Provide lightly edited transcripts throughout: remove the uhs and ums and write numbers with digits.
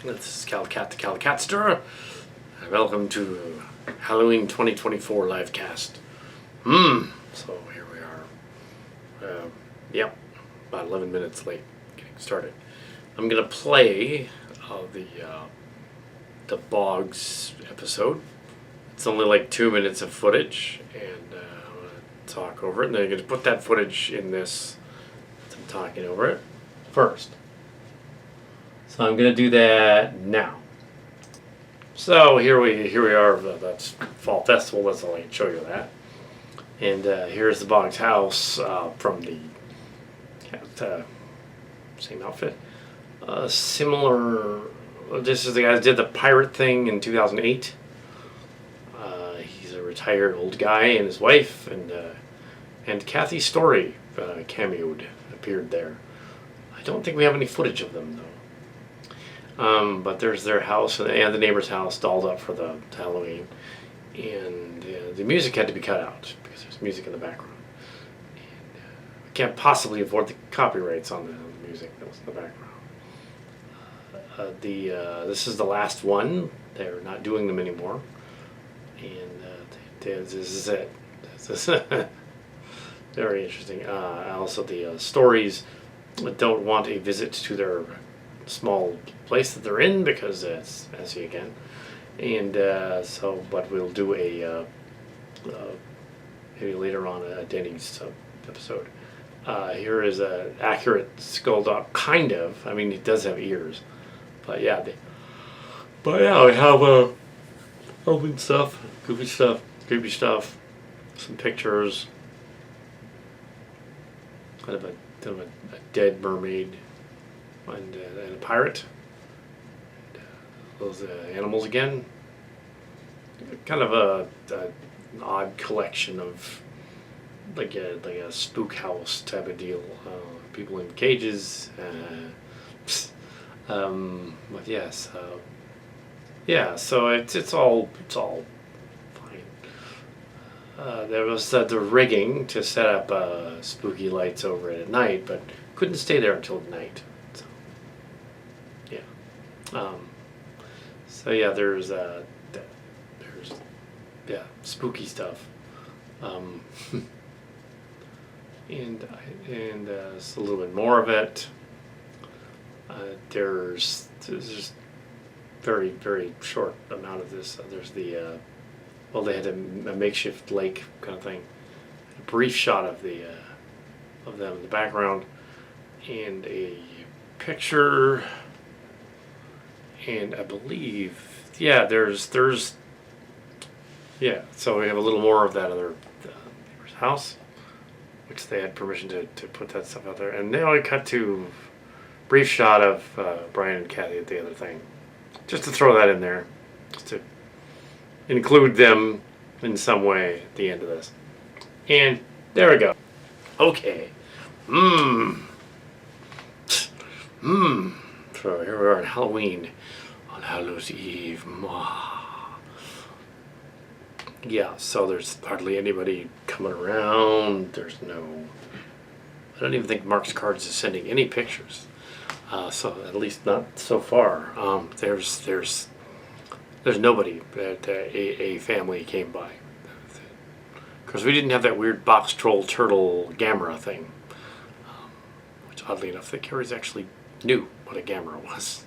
This is Kal Kat, the Kal Katster. Welcome to Halloween 2024 live cast. So here we are. Yep, about 11 minutes late getting started. I'm gonna play the Boggs episode. It's only like 2 minutes of footage, and I'm gonna talk over it. And then I'm gonna put that footage in this. I'm talking over it first. So I'm gonna do that now. So here we are. That's Fall Festival. That's all I can show you that. And here's the Boggs house from the same outfit. Similar. This is the guy that did the pirate thing in 2008. He's a retired old guy and his wife, and Kathy Story appeared there. I don't think we have any footage of them though. But there's their house and the neighbor's house dolled up for the Halloween, and the music had to be cut out because there's music in the background. And we can't possibly avoid the copyrights on the music that was in the background. This is the last one. They're not doing them anymore, and this is it. This is very interesting. Also, the stories don't want a visit to their small place that they're in because it's messy again, and but we'll do a maybe later on a Denny's episode. Here is a accurate skull dog, kind of. I mean, it does have ears, but yeah, we have open stuff, goofy stuff, creepy stuff, some pictures, kind of a dead mermaid. And a pirate. And, those animals again. Kind of an odd collection of like a spook house type of deal. People in cages. But yes, so it's all fine. There was the rigging to set up spooky lights over it at night, but couldn't stay there until night. So yeah, there's spooky stuff, and it's a little bit more of it. There's just very, very short amount of this. There's they had a makeshift lake kind of thing, a brief shot of them in the background, and a picture. And I believe, there's so we have a little more of that other neighbor's house, which they had permission to put that stuff out there. And now we cut to brief shot of Brian and Kathy at the other thing, just to throw that in there, just to include them in some way at the end of this. And there we go. Okay. So here we are on Halloween, on Hallows Eve. Yeah, so there's hardly anybody coming around. I don't even think Mark's Cards is sending any pictures. So at least not so far. There's nobody that a family came by. Because we didn't have that weird box troll turtle Gamera thing. Which oddly enough, the Carries actually knew what a Gamera was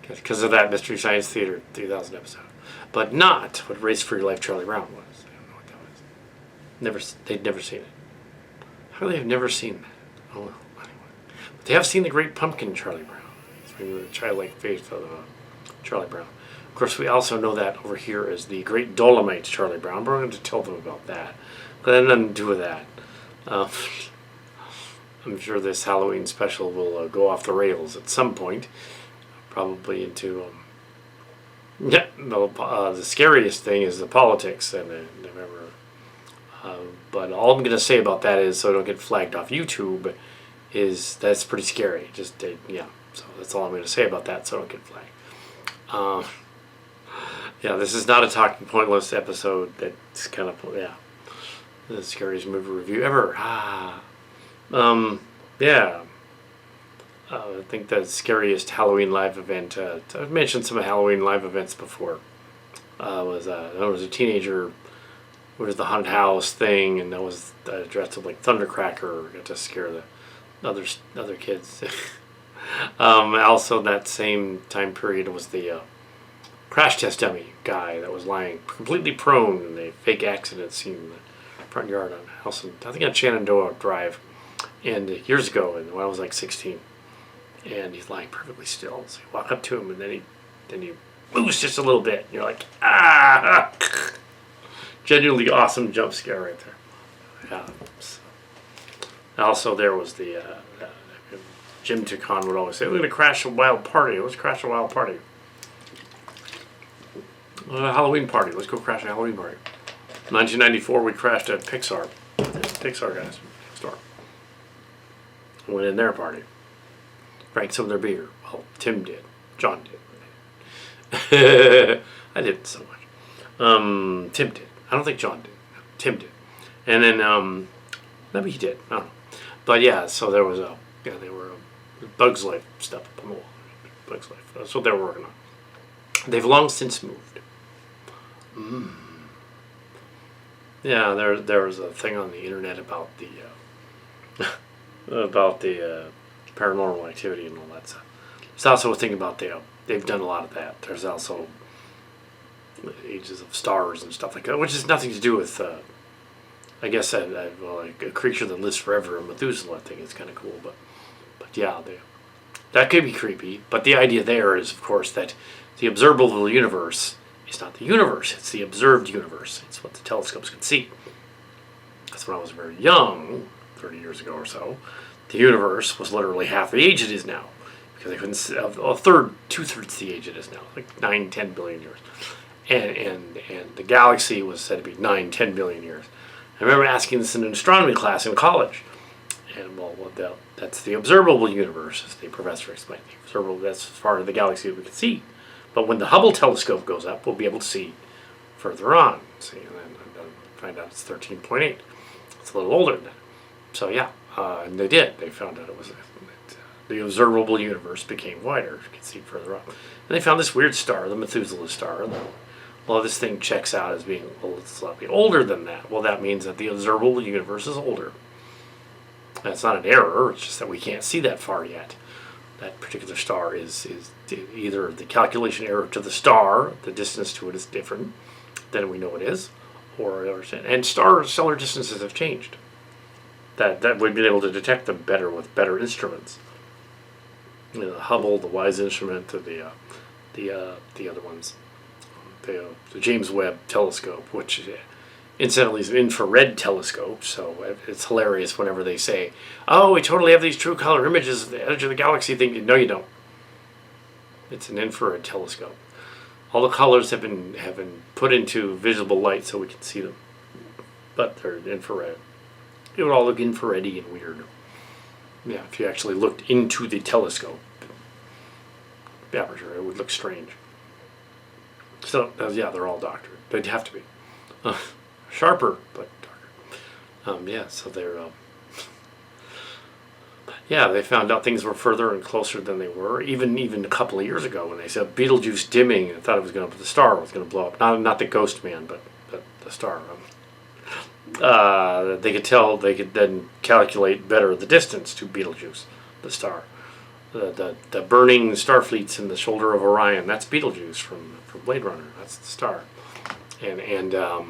because of that Mystery Science Theater 3000 episode, but not what Race for Your Life Charlie Brown was. I don't know what that was. They'd never seen it. How they have never seen that? Oh well, anyway. But they have seen the Great Pumpkin Charlie Brown. It's the childlike faith of Charlie Brown. Of course, we also know that over here is the Great Dolomite Charlie Brown. But we're going to tell them about that. But that had nothing to do with that. I'm sure this Halloween special will go off the rails at some point, probably into the scariest thing is the politics in November. But all I'm going to say about that is, so I don't get flagged off YouTube, is that's pretty scary. So that's all I'm going to say about that, so I don't get flagged. This is not a Talking Pointless episode. That's kind of the scariest movie review ever. I think the scariest Halloween live event. I've mentioned some Halloween live events before. Was I was a teenager. It was the haunted house thing, and I was dressed up like Thundercracker. Got to scare the other kids. Also, in that same time period was the crash test dummy guy that was lying completely prone in a fake accident scene in the front yard on a house, I think on Shenandoah Drive, and years ago, and when I was like 16, and he's lying perfectly still. So you walk up to him, and then he moves just a little bit, and you're like, ah! Genuinely awesome jump scare right there. Yeah. So. Also, there was the Jim Ticon would always say, "We're gonna crash a wild party. Let's crash a wild party." A Halloween party. Let's go crash a Halloween party. 1994, we crashed at Pixar. Pixar guys store. Went in their party. Drank some of their beer. Well, Tim did. John did. I didn't so much. Tim did. I don't think John did. Tim did. And then maybe he did. I don't know. But yeah, so there was they were Bugs Life stuff up on the wall. Bugs Life. That's what they were working on. They've long since moved. Yeah, there was a thing on the internet about the paranormal activity and all that stuff. There's also a thing about they've done a lot of that. There's also ages of stars and stuff like that, which has nothing to do with I guess a creature that lives forever, a Methuselah thing is kind of cool, but yeah, that could be creepy. But the idea there is, of course, that the observable universe is not the universe; it's the observed universe. It's what the telescopes can see. That's when I was very young, 30 years ago or so. The universe was literally half the age it is now, because they couldn't see two-thirds the age it is now, like 9-10 billion years, and the galaxy was said to be 9-10 billion years. I remember asking this in an astronomy class in college, and that's the observable universe, as the professor explained. The observable, that's as far as the galaxy that we can see. But when the Hubble telescope goes up, we'll be able to see further on. See, and then find out it's 13.8. It's a little older than that. So yeah, and they did. They found out the observable universe became wider. You could see further up. And they found this weird star, the Methuselah star. Well, this thing checks out as being slightly older than that. Well, that means that the observable universe is older. That's not an error. It's just that we can't see that far yet. That particular star is either the calculation error to the star, the distance to it is different than we know it is, and stellar distances have changed. That we've been able to detect them better with better instruments. The Hubble, the WISE instrument, the other ones. The James Webb telescope, which incidentally is an infrared telescope, so it's hilarious whenever they say, "Oh, we totally have these true color images of the edge of the galaxy thing." No, you don't. It's an infrared telescope. All the colors have been put into visible light so we can see them, but they're infrared. It would all look infrared-y and weird. Yeah, if you actually looked into the telescope aperture, it would look strange. So, yeah, they're all doctored. They'd have to be. Sharper, but darker. Yeah, so they're... yeah, they found out things were further and closer than they were. Even a couple of years ago when they said Betelgeuse dimming, and thought the star was going to blow up. Not the ghost man, but the star. They could tell, they could then calculate better the distance to Betelgeuse, the star. The burning star fleets in the shoulder of Orion, that's Betelgeuse from Blade Runner. That's the star. And yeah,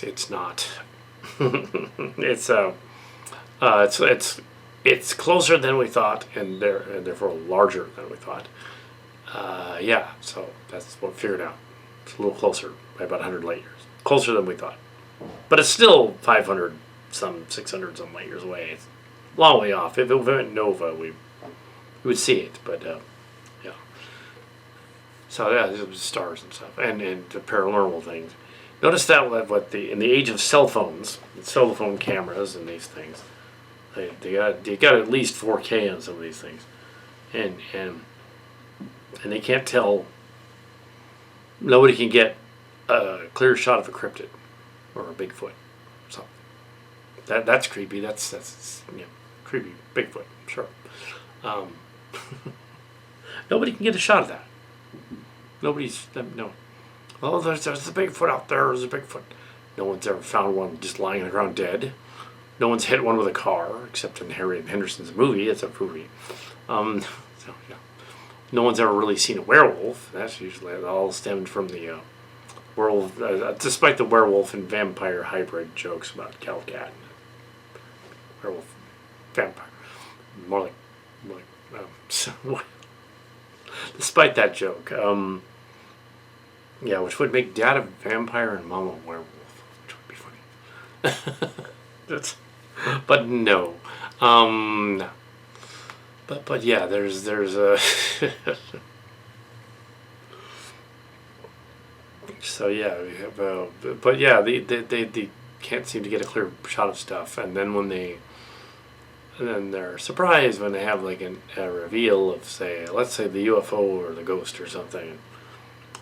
it's not. It's closer than we thought, and therefore larger than we thought. Yeah, so that's what we figured out. It's a little closer by about 100 light years. Closer than we thought. But it's still 500, 600 some light years away. It's a long way off. If it went nova, we would see it, but yeah. So yeah, it was stars and stuff, and the paranormal things. Notice that in the age of cell phones, cell phone cameras and these things, they got at least 4K on some of these things, and they can't tell. Nobody can get a clear shot of a cryptid or a Bigfoot. So that's creepy. That's creepy Bigfoot, sure. Um, nobody can get a shot of that. Nobody's, no. Oh, there's a Bigfoot out there. There's a Bigfoot. No one's ever found one just lying on the ground dead. No one's hit one with a car, except in Harry Henderson's movie. It's a movie. So, yeah. No one's ever really seen a werewolf. That's usually all stemmed from the werewolf, despite the werewolf and vampire hybrid jokes about Kal Kat. Werewolf, vampire. More like so, despite that joke. Yeah, which would make Dad a vampire and Mom a werewolf, which would be funny. But no. No. But yeah, there's a so yeah, we have but yeah, they can't seem to get a clear shot of stuff, and then they're surprised when they have like a reveal of, say, let's say the UFO or the ghost or something,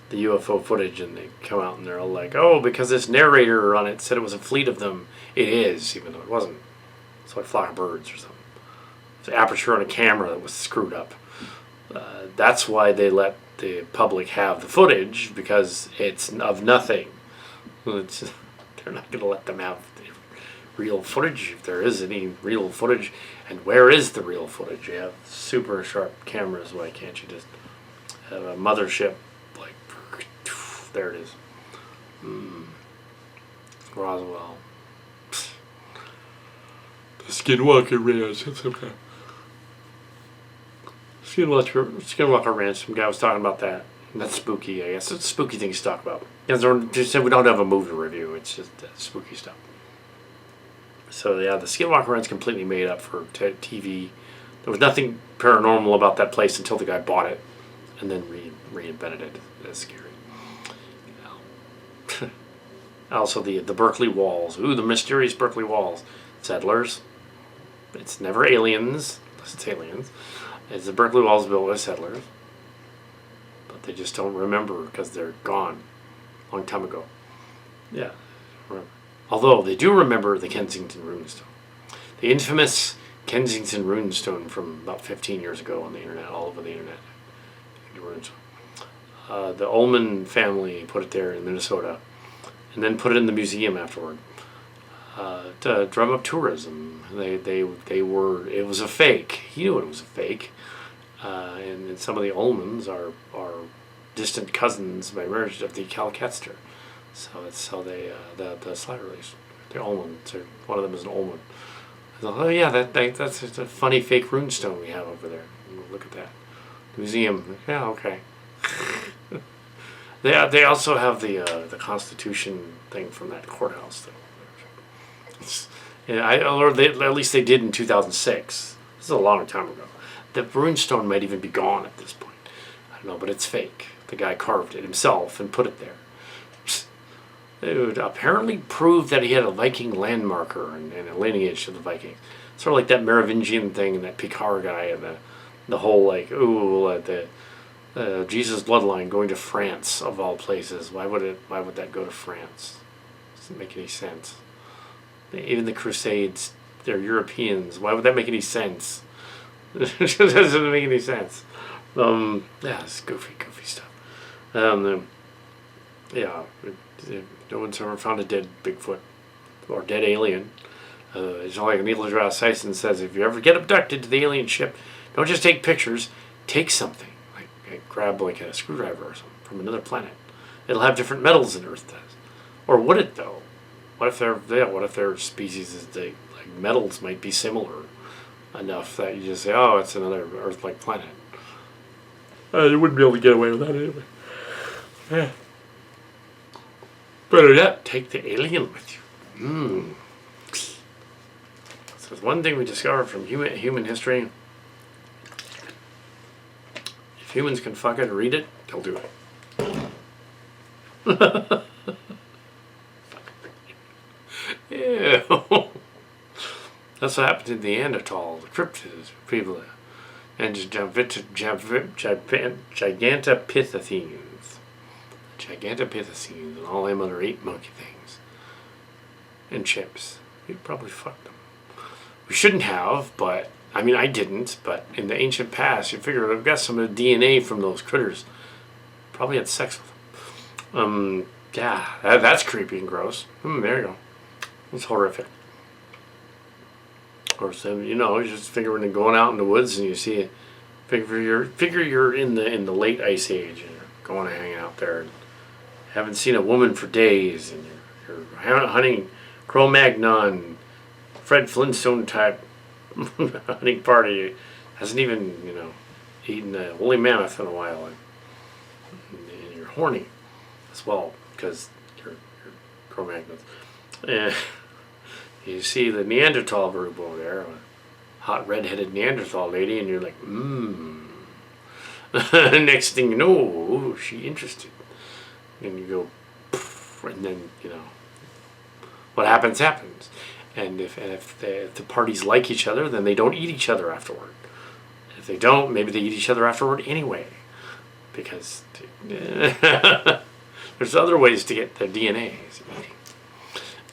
the UFO footage, and they come out and they're all like, oh, because this narrator on it said it was a fleet of them. It is, even though it wasn't. It's like a flock of birds or something. The aperture on a camera that was screwed up. That's why they let the public have the footage, because it's of nothing. They're not going to let them have the real footage if there is any real footage. And where is the real footage? You have super sharp cameras. Why can't you just have a mothership? Like, there it is. Roswell. The Skinwalker Ranch. It's okay. Skinwalker Ranch. Some guy was talking about that. And that's spooky, I guess. It's spooky things to talk about. Just said we don't have a movie review. It's just spooky stuff. So yeah, the Skinwalker Ranch completely made up for TV. There was nothing paranormal about that place until the guy bought it, and then reinvented it. That's scary. Also, the Berkeley Walls. Ooh, the mysterious Berkeley Walls. Settlers. It's never aliens. Unless it's aliens. It's the Berkeley Walls built by settlers. But they just don't remember because they're gone a long time ago. Yeah. Although they do remember the Kensington Runestone. The infamous Kensington Runestone from about 15 years ago on the internet, all over the internet. The Ullman family put it there in Minnesota, and then put it in the museum afterward to drum up tourism. They were, it was a fake. He knew it was a fake, and some of the Ullmans are distant cousins by marriage of the Kal Katster. So that's how they the slide release. The Ullmans, one of them is an Ullman. I thought, oh yeah, that's a funny fake runestone we have over there. Look at that museum. Yeah, okay. They also have the Constitution thing from that courthouse though. At least they did in 2006. This is a long time ago. The runestone might even be gone at this point. I don't know, but it's fake. The guy carved it himself and put it there. It would apparently prove that he had a Viking landmarker and a lineage to the Vikings. Sort of like that Merovingian thing and that Picard guy and the whole like, the Jesus bloodline going to France of all places. Why would that go to France? Doesn't make any sense. Even the Crusades, they're Europeans. Why would that make any sense? It doesn't make any sense. Yeah, it's goofy stuff. Yeah, no one's ever found a dead Bigfoot or dead alien. It's like Neil deGrasse Tyson says, if you ever get abducted to the alien ship, don't just take pictures, take something. Like grab like a screwdriver or something from another planet. It'll have different metals than Earth does. Or would it though? What if their species is like metals might be similar enough that you just say, oh, it's another Earth-like planet. You wouldn't be able to get away with that anyway. Yeah. Better yet, take the alien with you. So it's one thing we discovered from human history. If humans can fucking read it, they'll do it. Ew. That's what happened to the Neanderthal, the cryptids, people, and Gigantopithecines, and all them other 8 monkey things, and chimps. We'd probably fuck them. We shouldn't have, but I mean, I didn't. But in the ancient past, you figure I've got some of the DNA from those critters. Probably had sex with them. Yeah, that's creepy and gross. There you go. It's horrific. Of course, you know, you just figure when you're going out in the woods and you see it. Figure you're in the late ice age and you're going and hanging out there and haven't seen a woman for days and you're hunting Cro-Magnon, Fred Flintstone type hunting party. Hasn't even, you know, eaten a woolly mammoth in a while, and you're horny as well because you're Cro-Magnons. And you see the Neanderthal group over there, a hot red-headed Neanderthal lady, and you're like, Next thing you know, she interested. And you go, poof, and then, you know, what happens. And if the parties like each other, then they don't eat each other afterward. If they don't, maybe they eat each other afterward anyway. Because there's other ways to get their DNA.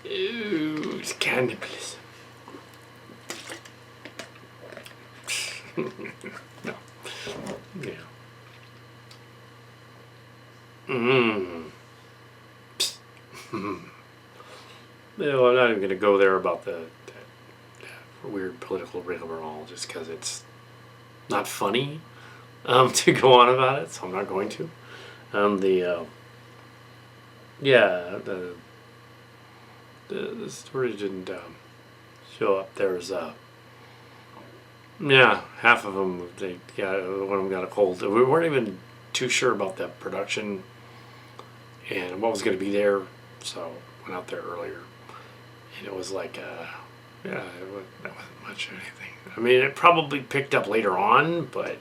Ooh, it's cannibalism. No. Yeah. No, I'm not even going to go there about that weird political rigmarole just because it's not funny to go on about it, so I'm not going to. The story didn't show up. There's half of them, one of them got a cold. We weren't even too sure about the production and what was going to be there, so went out there earlier. And it was like, that wasn't much of anything. I mean, it probably picked up later on, but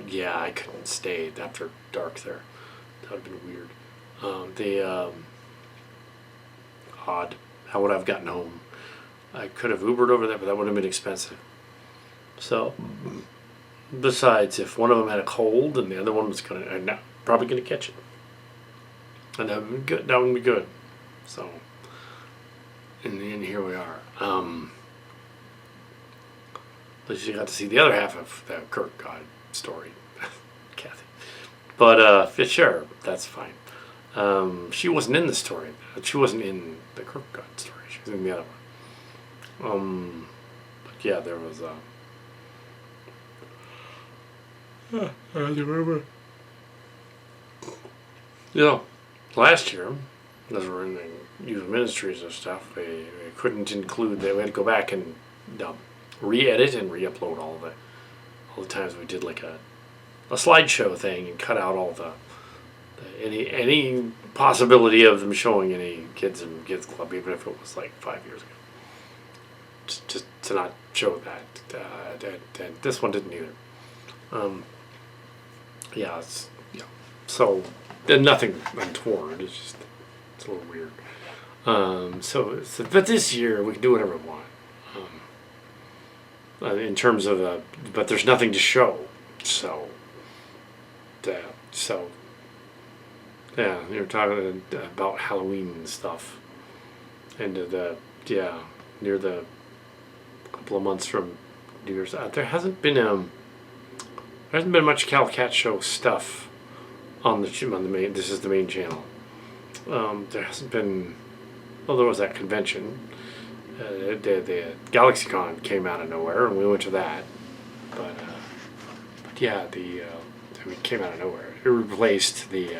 yeah, I couldn't stay after dark there. That would have been weird. Odd. How would I have gotten home? I could have Ubered over there, but that would have been expensive. So, besides, if one of them had a cold and the other one was probably going to catch it. And that would be good. That would be good. So, and here we are. But you got to see the other half of the Kurt God story, Kathy. But sure, that's fine. She wasn't in the story. She wasn't in the Kurt God story. She was in the other one. But yeah, there was. I remember. You know, last year, as we're in the youth ministries and stuff, we couldn't include that. We had to go back and re-edit and re-upload all the times we did like a slideshow thing and cut out all the any possibility of them showing any kids in kids club, even if it was like 5 years ago. Just to not show that. And this one didn't either. So nothing untoward. It's a little weird. But this year we can do whatever we want. In terms of but there's nothing to show. So you're talking about Halloween and stuff, and near the couple of months from New Year's. There hasn't been much Kal Kat show stuff on the main. This is the main channel. There hasn't been. Well, there was that convention. The GalaxyCon came out of nowhere, and we went to that. But yeah, it came out of nowhere. It replaced the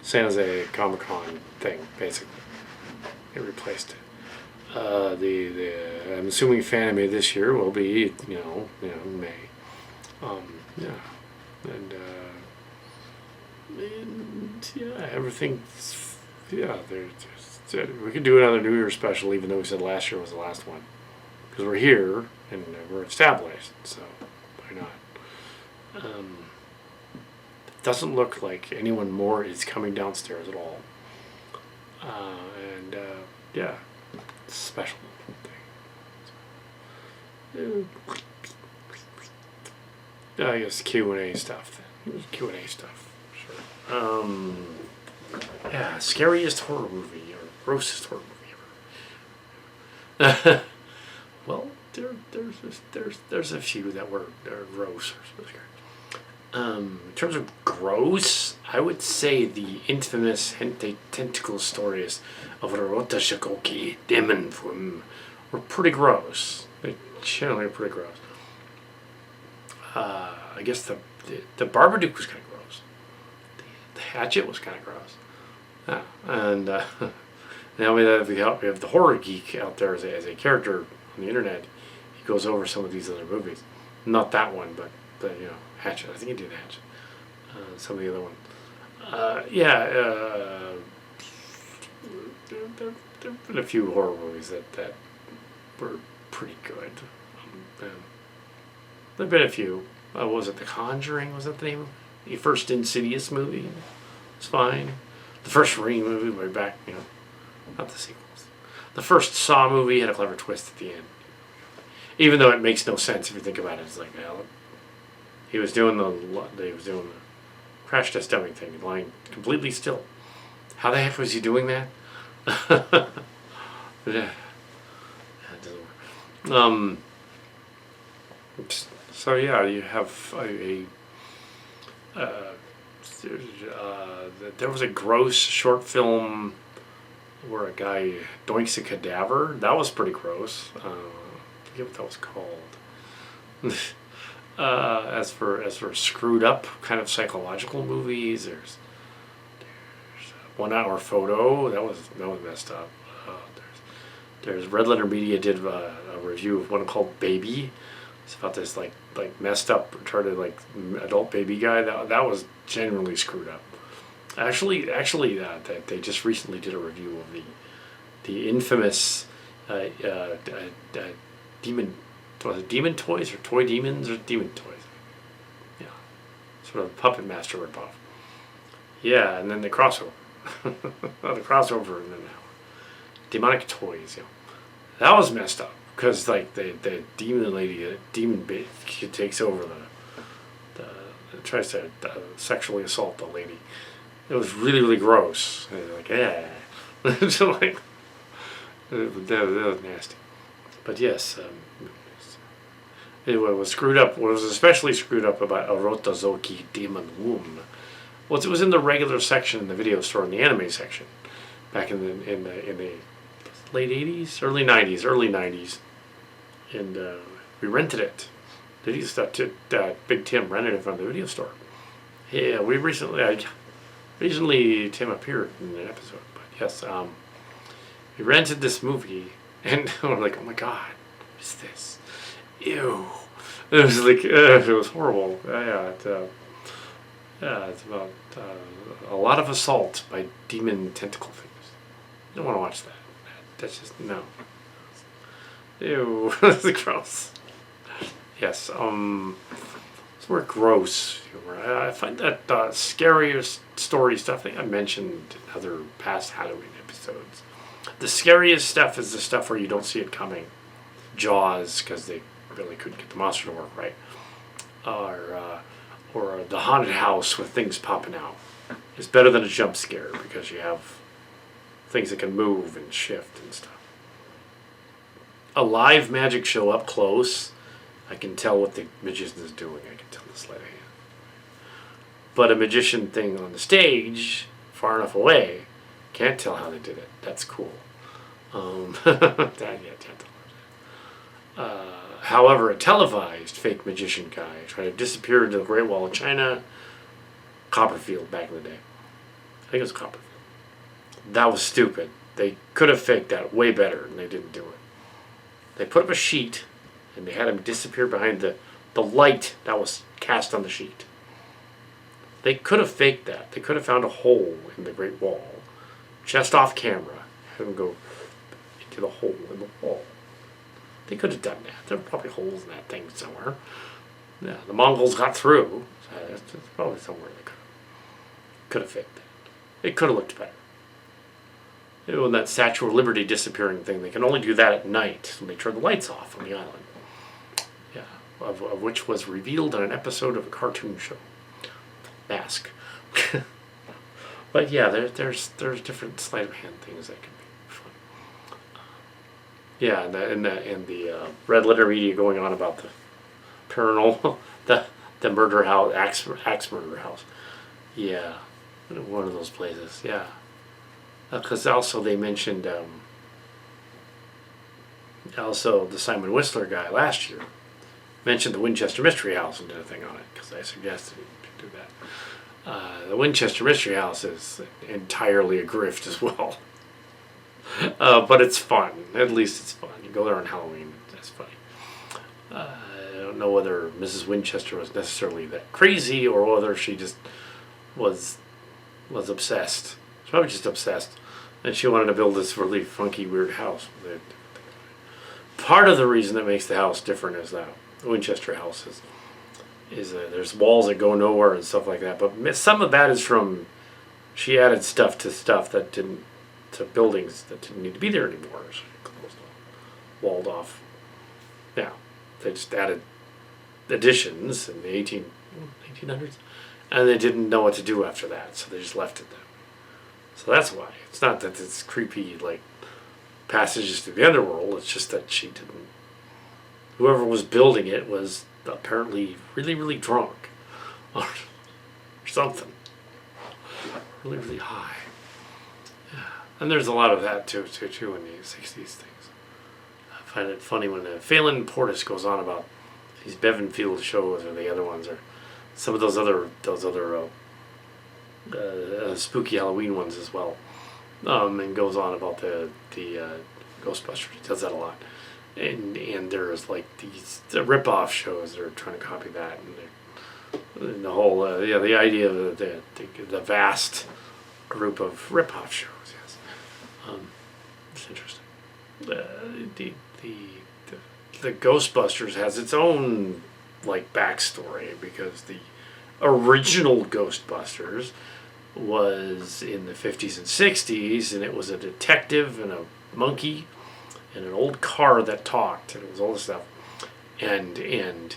San Jose Comic Con thing, basically. It replaced it. I'm assuming Fanime this year will be, May. Everything's, we could do another New Year special, even though we said last year was the last one. Because we're here, and we're established, so why not? It doesn't look like anyone more is coming downstairs at all. It's a special thing. I guess Q&A stuff then. Q&A stuff, sure. Scariest horror movie or grossest horror movie Well, there's a few that are gross. In terms of gross, I would say the infamous Hente tentacle stories of Rota Shakoki Demon Fum were pretty gross. They generally are pretty gross. I guess the Barbadook was kind of gross. The hatchet was kind of gross. And now we have the horror geek out there as a character on the internet. He goes over some of these other movies. Not that one, but Hatchet. I think he did Hatchet. Some of the other ones. There have been a few horror movies that were pretty good. There have been a few. Was it The Conjuring? Was that the name of it? The first Insidious movie? It's fine. The first Ring movie, way back, not the sequels. The first Saw movie had a clever twist at the end. Even though it makes no sense if you think about it. It's like, well, he was doing the crash test dummy thing, lying completely still. How the heck was he doing that? Yeah, it doesn't work. So yeah, you have there was a gross short film where a guy doinks a cadaver. That was pretty gross. I forget what that was called. As for screwed up kind of psychological movies, there's 1 Hour Photo. That was messed up. There's Red Letter Media did a review of one called Baby. It's about this like messed up retarded adult baby guy. That was genuinely screwed up. Actually, that they just recently did a review of the infamous demon. Was it Demon Toys or Toy Demons or Demon Toys? Yeah, sort of Puppet Master ripoff. Yeah, and then the crossover, the crossover, and then Demonic Toys. That was messed up because the demon lady, demon kid takes over the tries to sexually assault the lady. It was really, really gross. So that was nasty. But yes. It was screwed up. What was especially screwed up about Orotazoki Demon Womb was it was in the regular section in the video store, in the anime section, back in the late 80s, early 90s, and we rented it. Big Tim rented it from the video store. Yeah, recently Tim appeared in an episode, but yes, we rented this movie, and we're like, oh my god, what is this? Ew. It was it was horrible. It's about a lot of assault by demon tentacle figures. You don't want to watch that. That's just, no. Ew. That's gross. Yes, it's more gross humor. I find that scariest story stuff, I think I mentioned in other past Halloween episodes. The scariest stuff is the stuff where you don't see it coming. Jaws, because they really couldn't get the monster to work right, or the haunted house with things popping out. It's better than a jump scare because you have things that can move and shift and stuff. A live magic show up close, I can tell what the magician is doing. I can tell the sleight of hand. But a magician thing on the stage, far enough away, can't tell how they did it. That's cool. However, a televised fake magician guy tried to disappear into the Great Wall of China, Copperfield back in the day. I think it was Copperfield. That was stupid. They could have faked that way better, and they didn't do it. They put up a sheet, and they had him disappear behind the light that was cast on the sheet. They could have faked that. They could have found a hole in the Great Wall, just off camera, have him go into the hole in the wall. They could have done that. There were probably holes in that thing somewhere. Yeah, the Mongols got through. So it's probably somewhere they could have faked that. It could have looked better. And that Statue of Liberty disappearing thing, they can only do that at night when they turn the lights off on the island. Yeah, of which was revealed in an episode of a cartoon show. Mask. But yeah, there's different sleight of hand things that can be fun. Yeah, and the red letter media going on about the paranormal, the murder house, axe murder house. Yeah, one of those places. Yeah, because also they mentioned also the Simon Whistler guy last year mentioned the Winchester Mystery House and did a thing on it because I suggested he do that. The Winchester Mystery House is entirely a grift as well. But it's fun. At least it's fun. You go there on Halloween. That's funny. I don't know whether Mrs. Winchester was necessarily that crazy or whether she just was obsessed. She's probably just obsessed, and she wanted to build this really funky, weird house. Part of the reason that makes the house different is that the Winchester house is there's walls that go nowhere and stuff like that. But some of that is from she added stuff that didn't to buildings that didn't need to be there anymore. So closed off, walled off. Yeah, they just added additions in the 1800s, and they didn't know what to do after that, so they just left it there. So that's why. It's not that it's creepy like passages to the underworld. It's just that she didn't. Whoever was building it was apparently really, really drunk, or something. Really, really high. Yeah, and there's a lot of that too in the '60s things. I find it funny when Phelan Portis goes on about these Bevanfield shows or the other ones or some of those other spooky Halloween ones as well, and goes on about the Ghostbusters. He does that a lot, and there's like these rip-off shows that are trying to copy that, and the whole the idea of the vast group of rip-off shows. Yes, it's interesting. The Ghostbusters has its own like backstory because the original Ghostbusters was in the 50s and 60s, and it was a detective and a monkey and an old car that talked, and it was all this stuff, and the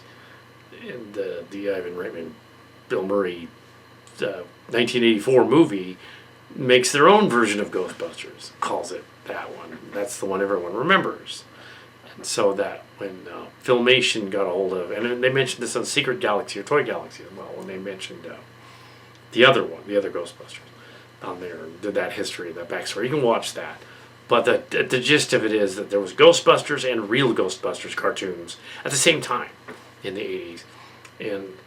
Ivan Reitman, Bill Murray, 1984 movie makes their own version of Ghostbusters, calls it that one. That's the one everyone remembers. And so that when Filmation got a hold of, and they mentioned this on Secret Galaxy or Toy Galaxy as well, when they mentioned the other Ghostbusters on there, and did that history, that backstory. You can watch that. But the gist of it is that there was Ghostbusters and real Ghostbusters cartoons at the same time in the 80s. And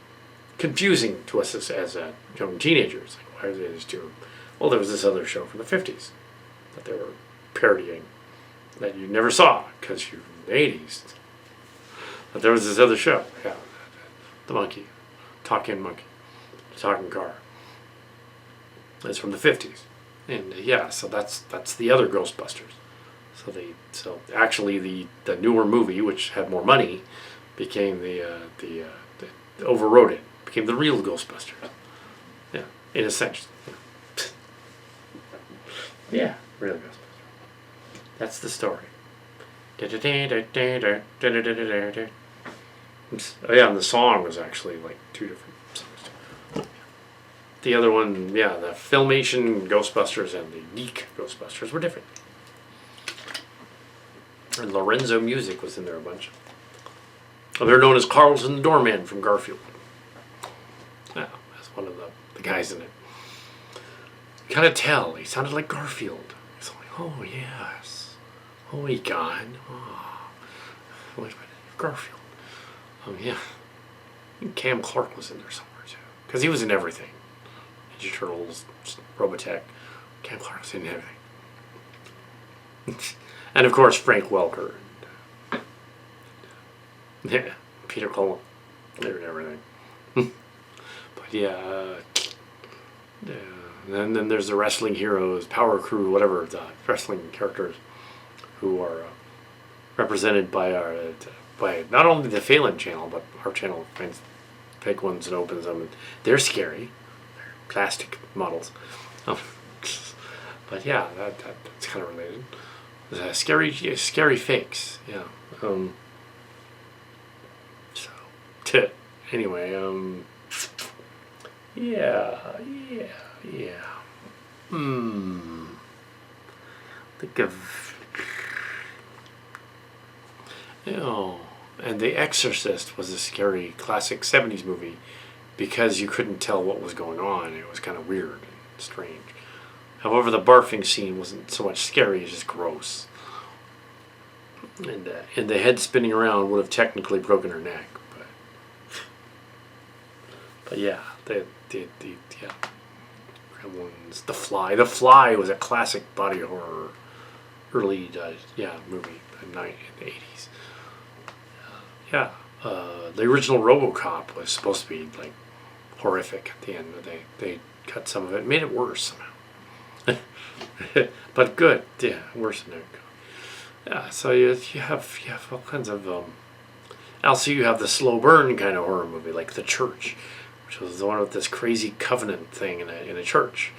confusing to us as young teenagers. Like, why are they these two? Well, there was this other show from the 50s that they were parodying that you never saw because you're in the 80s. But there was this other show, yeah, the monkey, talking car. It's from the 50s, and so that's the other Ghostbusters. So actually the newer movie, which had more money, became the overrode it, became the real Ghostbusters. Yeah, in a sense. Yeah, real Ghostbusters. That's the story. Oh yeah, and the song was actually like two different songs. The other one, the Filmation Ghostbusters and the Geek Ghostbusters were different. And Lorenzo Music was in there a bunch. They're known as Carlton the Doorman from Garfield. Yeah, that's one of the guys in it. You kind of tell, he sounded like Garfield. He's like, oh yes. Oh my God. Oh. Wait a minute, Garfield. Oh yeah. And Cam Clark was in there somewhere too. Because he was in everything. Ninja Turtles, Robotech. Cam Clark was in everything. And of course Frank Welker. Yeah, Peter Cullen. They were in everything. But and then there's the wrestling heroes, Power Crew, whatever, the wrestling characters who are represented by not only the Phelan channel, but our channel finds fake ones and opens them. And they're scary. They're plastic models. But yeah, that's kind of related. Scary fakes. Yeah. Anyway, yeah. Think of And The Exorcist was a scary classic 70s movie because you couldn't tell what was going on. It was kind of weird and strange. However, the barfing scene wasn't so much scary, it's just gross. And the head spinning around would have technically broken her neck. But yeah, yeah. Gremlins, The Fly. The Fly was a classic body horror, early movie in the 80s. The original RoboCop was supposed to be like horrific at the end, but they cut some of it, made it worse somehow. But good, yeah, worse than it. Yeah, so you have all kinds of. Also, you have the slow burn kind of horror movie, like The Church, which was the one with this crazy covenant thing in a church,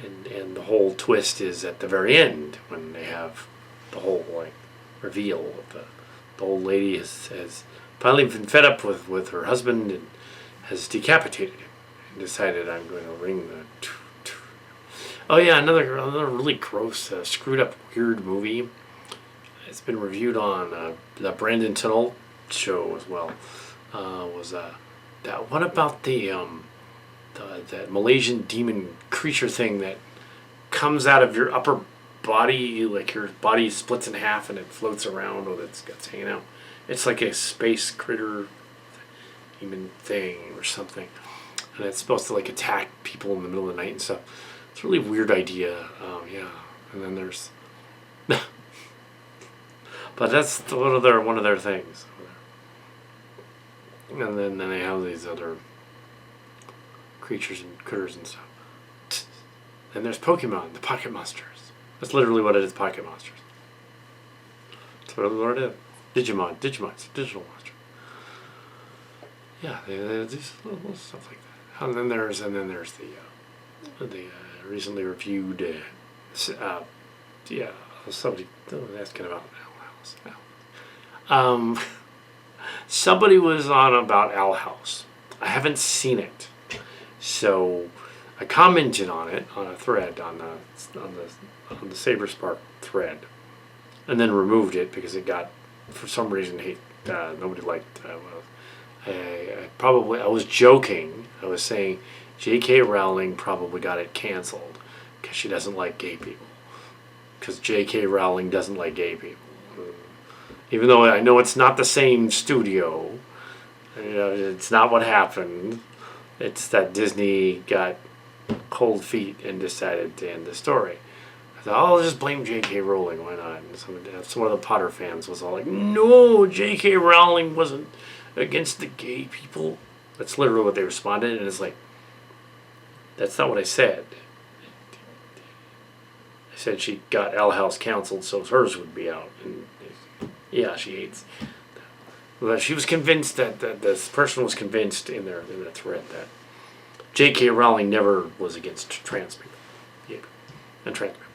and the whole twist is at the very end when they have the whole like reveal of the old lady has finally been fed up with her husband and has decapitated him and decided, I'm going to ring the. Oh yeah, another really gross, screwed up, weird movie. It's been reviewed on the Brandon Tunnel show as well. Was that one about the Malaysian demon creature thing that comes out of your upper body, like your body splits in half and it floats around with its guts hanging out. It's like a space critter demon thing or something, and it's supposed to like attack people in the middle of the night and stuff. It's a really weird idea. And then there's. But that's one of their things. And then they have these other creatures and critters and stuff. And there's Pokemon, the Pocket Monsters. That's literally what it is, Pocket Monsters. That's literally what it is. Digimon, Digimon's digital monster. Yeah, they these little stuff like that. And then there's the recently reviewed somebody asking about Owl House. Somebody was on about Owl House. I haven't seen it, so I commented on it on a thread on the Saberspark thread, and then removed it because it got, for some reason, nobody liked. I was joking. I was saying J.K. Rowling probably got it canceled because she doesn't like gay people. Because J.K. Rowling doesn't like gay people. Even though I know it's not the same studio, it's not what happened. It's that Disney got cold feet and decided to end the story. I thought, I'll just blame J.K. Rowling, why not? And some of the Potter fans was all like, no, J.K. Rowling wasn't against the gay people. That's literally what they responded, and it's like, that's not what I said. I said she got Owl House canceled so hers would be out. And yeah, she hates. Well, she was convinced that this person was convinced in the thread that J.K. Rowling never was against trans people. Yeah, and trans people.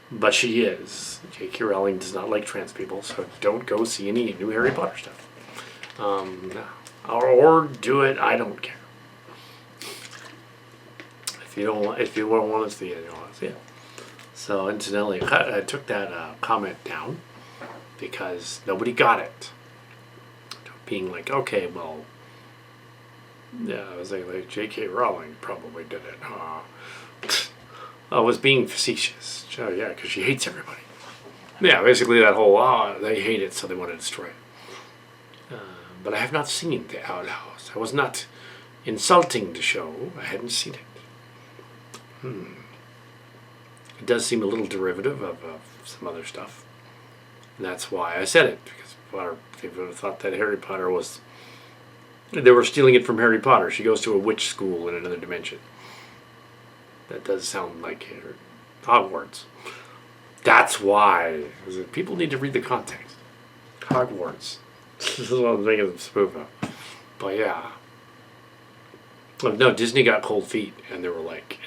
But she is. J.K. Rowling does not like trans people, so don't go see any new Harry Potter stuff. Or do it, I don't care. If you don't want to see it, you don't want to see it. So incidentally, I took that comment down because nobody got it. Being like, okay, well, yeah, I was like J.K. Rowling probably did it. I was being facetious. Oh yeah, because she hates everybody. Yeah, basically that whole, they hate it, so they want to destroy it. But I have not seen the Owl House. I was not insulting the show. I hadn't seen it. It does seem a little derivative of some other stuff. And that's why I said it, because people thought that Harry Potter was... They were stealing it from Harry Potter. She goes to a witch school in another dimension. That does sound like Hogwarts. That's why. People need to read the context. Hogwarts. This is what I'm thinking of spoof of. But yeah. No, Disney got cold feet, and they were like,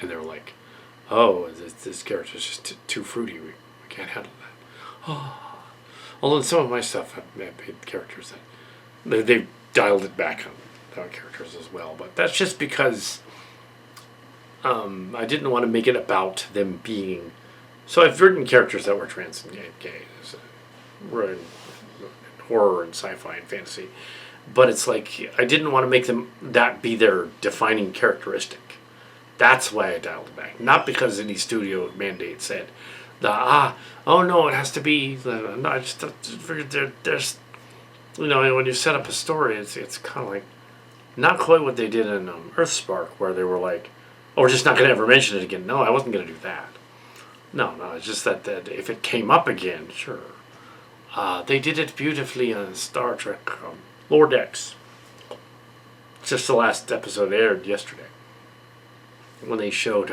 oh, this character's just too fruity. We can't handle that. Oh. Although some of my stuff have made characters that they've dialed it back on characters as well. But that's just because I didn't want to make it about them being. So I've written characters that were trans and gay. horror and sci-fi and fantasy. But it's like I didn't want to make them that be their defining characteristic. That's why I dialed it back. Not because any studio mandate said, oh no, it has to be. No, I just figured there's, when you set up a story, it's kind of like not quite what they did in Earthspark, where they were like, oh, we're just not going to ever mention it again. No, I wasn't going to do that. No, it's just that if it came up again, sure. They did it beautifully on Star Trek Lower Decks. Just the last episode aired yesterday. When they showed,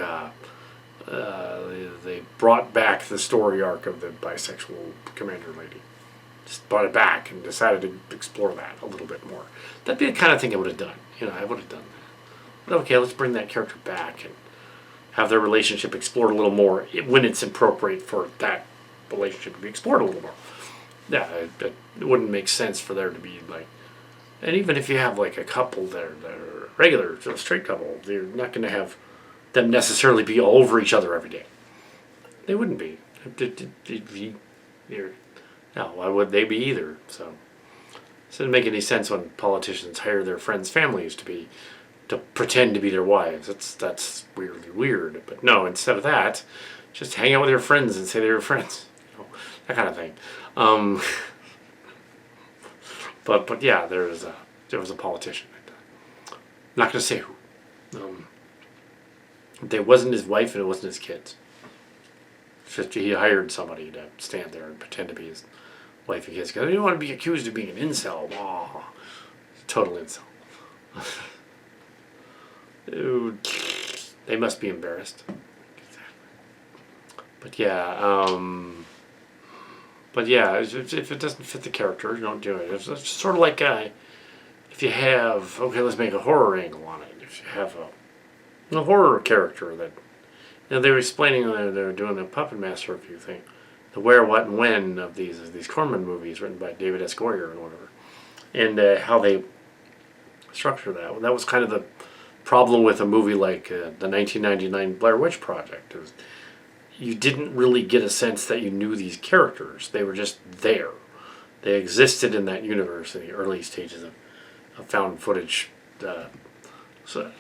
they brought back the story arc of the bisexual commander lady. Just brought it back and decided to explore that a little bit more. That'd be the kind of thing I would have done. I would have done that. But okay, let's bring that character back and have their relationship explored a little more when it's appropriate for that relationship to be explored a little more. Yeah, it wouldn't make sense for there to be like, and even if you have like a couple that are regular, just a straight couple, you're not going to have them necessarily be all over each other every day. They wouldn't be. No, why would they be either? So it doesn't make any sense when politicians hire their friends' families to pretend to be their wives. That's weirdly weird. But no, instead of that, just hang out with your friends and say they're your friends. That kind of thing. But yeah, there was a politician. I'm not going to say who. It wasn't his wife and it wasn't his kids. Just he hired somebody to stand there and pretend to be his wife and kids. Because I didn't want to be accused of being an incel. Oh, total incel. Dude, they must be embarrassed. But yeah, if it doesn't fit the character, you don't do it. It's sort of like if you have, okay, let's make a horror angle on it. If you have a horror character that, they were explaining when they were doing the Puppet Master review thing, the where, what, and when of these Corman movies written by David S. Goyer and whatever, and how they structure that. Well, that was kind of the problem with a movie like the 1999 Blair Witch Project. It was, you didn't really get a sense that you knew these characters. They were just there. They existed in that universe in the early stages of found footage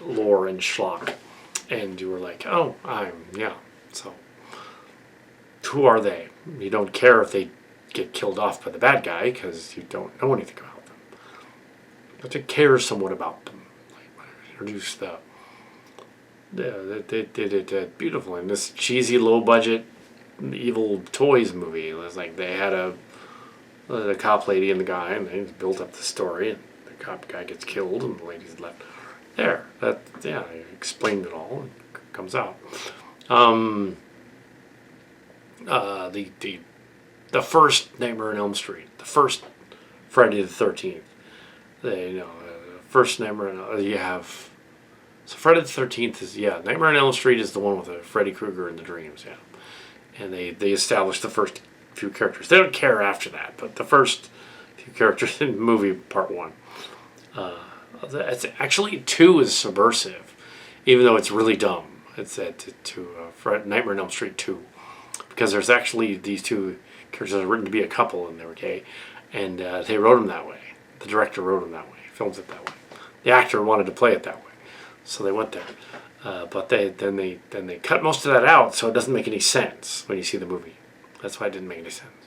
lore and schlock. And you were like, oh, so who are they? You don't care if they get killed off by the bad guy because you don't know anything about them. But you care somewhat about them. Like, introduce they did it beautifully. And this cheesy, low-budget, evil toys movie. It was like they had the cop lady and the guy, and they built up the story, and the cop guy gets killed, and the lady's left there. I explained it all. It comes out. The first Nightmare on Elm Street, the first Friday the 13th. First Nightmare. You have. So Friday the 13th is, Nightmare on Elm Street is the one with Freddy Krueger and the dreams, And they established the first few characters. They don't care after that, but the first few characters in movie part one. It's actually 2 is subversive, even though it's really dumb. It's Nightmare on Elm Street 2. Because there's actually these 2 characters that are written to be a couple and they were gay. And they wrote them that way. The director wrote them that way. Filmed it that way. The actor wanted to play it that way. So they went there, but they cut most of that out, so it doesn't make any sense when you see the movie. That's why it didn't make any sense.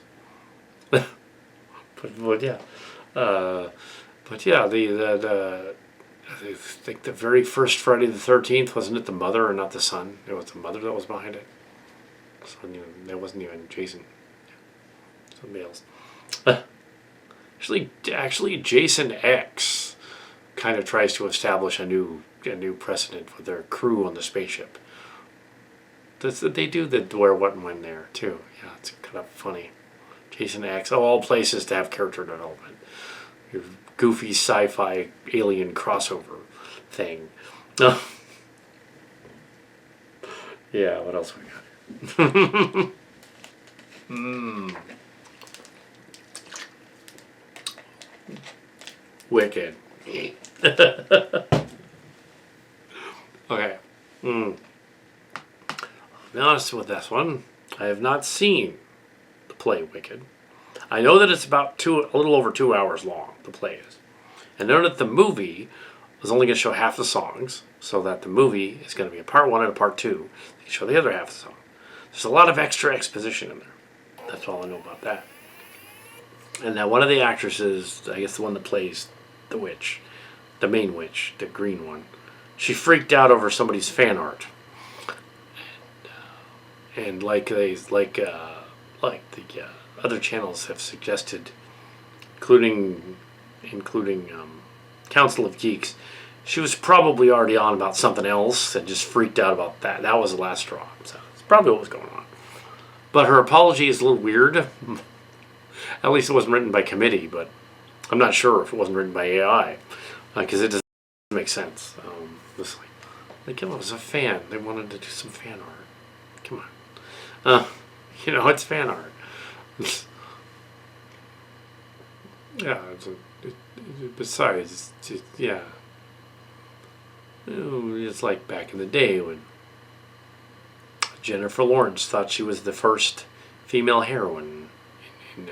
but yeah, I think the very first Friday the 13th, wasn't it the mother and not the son? It was the mother that was behind it. So that wasn't even Jason. Somebody else. Actually, Jason X kind of tries to establish a new precedent with their crew on the spaceship. They do the where, what, and when there too. Yeah, it's kind of funny. Jason X, all places to have character development. Your goofy sci-fi alien crossover thing. Yeah, what else we got? Wicked. Okay. I'll be honest with this one. I have not seen the play Wicked. I know that it's about a little over 2 hours long. The play is. I know that the movie was only going to show half the songs, so that the movie is going to be a part 1 and a part 2. They can show the other half of the song. There's a lot of extra exposition in there. That's all I know about that. And now one of the actresses, I guess the one that plays the witch, the main witch, the green one, she freaked out over somebody's fan art. And like the other channels have suggested, including Council of Geeks, she was probably already on about something else and just freaked out about that. That was the last straw. So it's probably what was going on. But her apology is a little weird. At least it wasn't written by committee, but I'm not sure if it wasn't written by AI, because it doesn't make sense. It's like it was a fan. They wanted to do some fan art. Come on. It's fan art. Yeah, besides, yeah. It's like back in the day when Jennifer Lawrence thought she was the first female heroine in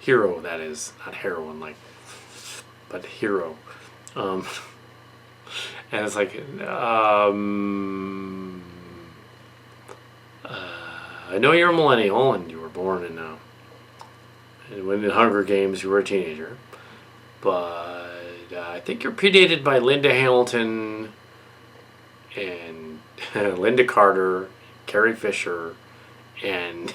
hero, that is, not heroine but hero. And it's like, I know you're a millennial and you were born in when the Hunger Games you were a teenager, but I think you're predated by Linda Hamilton and Linda Carter, Carrie Fisher, and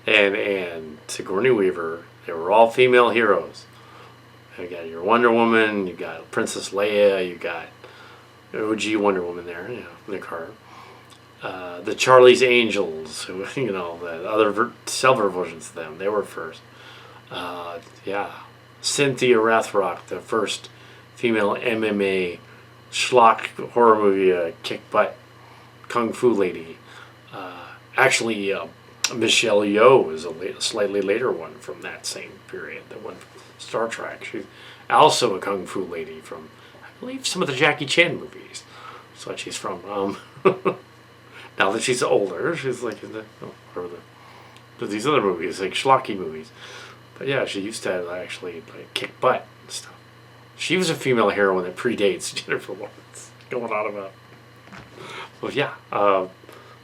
and Sigourney Weaver. They were all female heroes. You got your Wonder Woman, you got Princess Leia, you got OG Wonder Woman there, Linda Carter. The Charlie's Angels, who the other silver versions of them, they were first. Cynthia Rothrock, the first female MMA schlock horror movie, kick butt kung fu lady. Michelle Yeoh is a slightly later one from that same period, the one from Star Trek. She's also a kung fu lady from, I believe, some of the Jackie Chan movies. That's what she's from. Now that she's older, she's like in these other movies, like schlocky movies. But yeah, she used to actually kick butt and stuff. She was a female heroine that predates Jennifer Lawrence. Going on about. Well, yeah.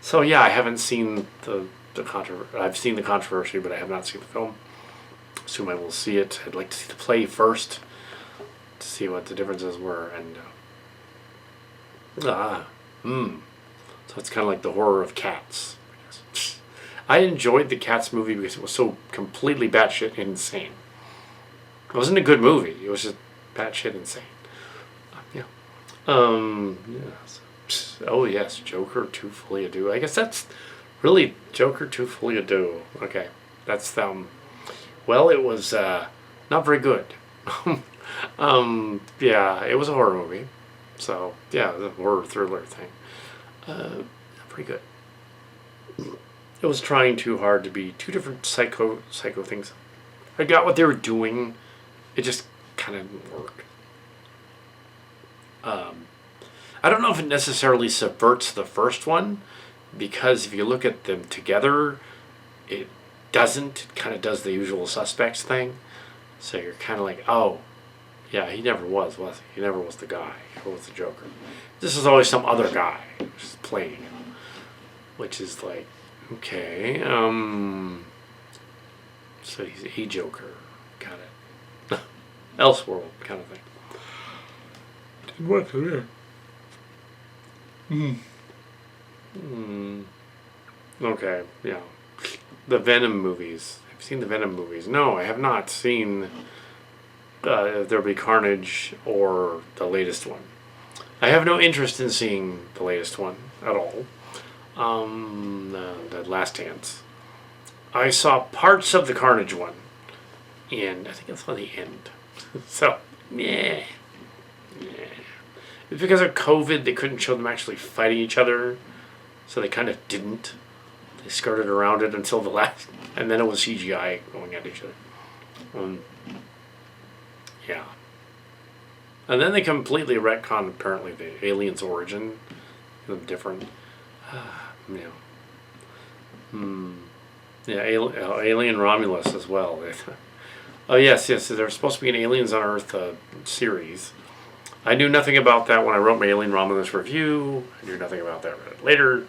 So yeah, I haven't seen the controversy. I've seen the controversy, but I have not seen the film. Assume I will see it. I'd like to see the play first to see what the differences were. And so it's kind of like the horror of Cats. I enjoyed the Cats movie because it was so completely batshit insane. It wasn't a good movie. It was just batshit insane. Oh yes, Joker 2 Folie à Deux. I guess that's really Joker 2 Folie à Deux. Okay, that's well, it was not very good. Yeah, it was a horror movie. So yeah, the horror thriller thing. Pretty good. It was trying too hard to be two different psycho things. I got what they were doing. It just kind of didn't work. I don't know if it necessarily subverts the first one, because if you look at them together, it doesn't. It kind of does the Usual Suspects thing. So you're kind of like, oh, yeah, he never was he? He never was the guy. He never was the Joker. This is always some other guy who's playing him, which is like, okay, so he's a Joker, kind of Elseworld kind of thing. Didn't work there. Okay, yeah. The Venom movies. Have you seen the Venom movies? No, I have not seen There'll Be Carnage or the latest one. I have no interest in seeing the latest one at all. The Last Dance. I saw parts of the Carnage one, and I think it's on the end. So, yeah. It's because of COVID, they couldn't show them actually fighting each other, so they kind of didn't. They skirted around it until the last, and then it was CGI going at each other. Yeah. And then they completely retconned, apparently, the alien's origin. Different. Yeah, Alien Romulus as well. Oh yes, yes. There's supposed to be an Aliens on Earth series. I knew nothing about that when I wrote my Alien Romulus review. I knew nothing about that later,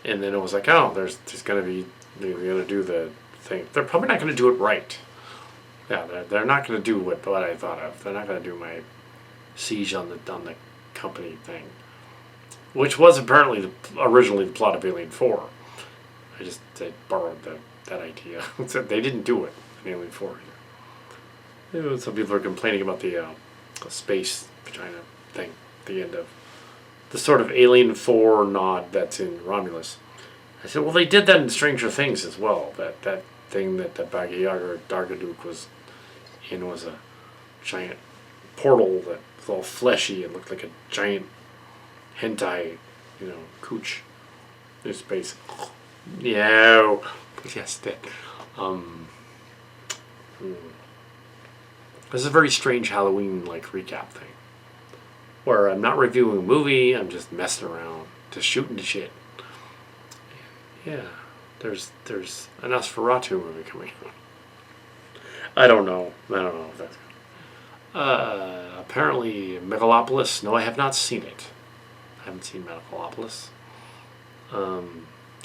and then it was like, oh, there's going to be they're going to do the thing. They're probably not going to do it right. Yeah, they're not going to do what I thought of. They're not going to do my siege on the company thing, which was apparently originally the plot of Alien 4. They borrowed that idea. They didn't do it in Alien 4 either. Some people are complaining about the space vagina thing, the end of the sort of Alien 4 nod that's in Romulus. I said, well, they did that in Stranger Things as well. That thing that the Baba Yaga or Dargaduke was in was a giant portal that was all fleshy and looked like a giant hentai, cooch in space. Yeah, yes, that. This is a very strange Halloween recap thing, where I'm not reviewing a movie. I'm just messing around, just shooting the shit. Yeah, there's an Nosferatu movie coming out. I don't know if that's good. Apparently Megalopolis. No, I have not seen it. I haven't seen Megalopolis.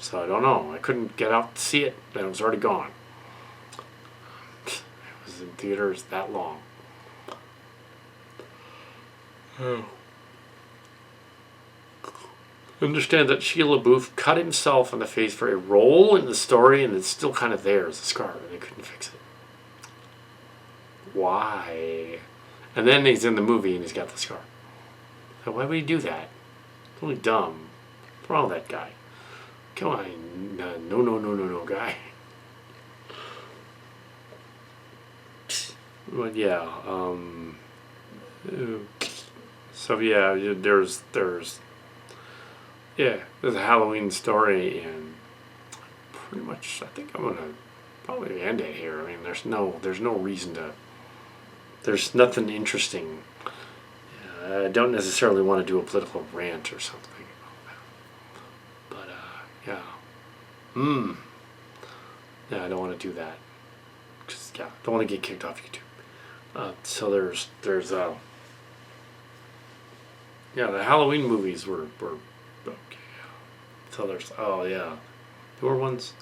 So I don't know. I couldn't get out to see it, and it was already gone. It was in theaters that long. Oh. Understand that Sheila Booth cut himself in the face for a role in the story, and it's still kind of there as a scar, and they couldn't fix it. Why? And then he's in the movie and he's got the scar. So why would he do that? It's only dumb. What's wrong with that guy? Come on, no, guy. But yeah, so yeah, there's a Halloween story, and pretty much I think I'm gonna probably end it here. I mean, there's no reason to. There's nothing interesting. I don't necessarily want to do a political rant or something. Yeah. Yeah, I don't want to do that. Cause, yeah, I don't want to get kicked off YouTube. So there's the Halloween movies were okay. So there's newer ones.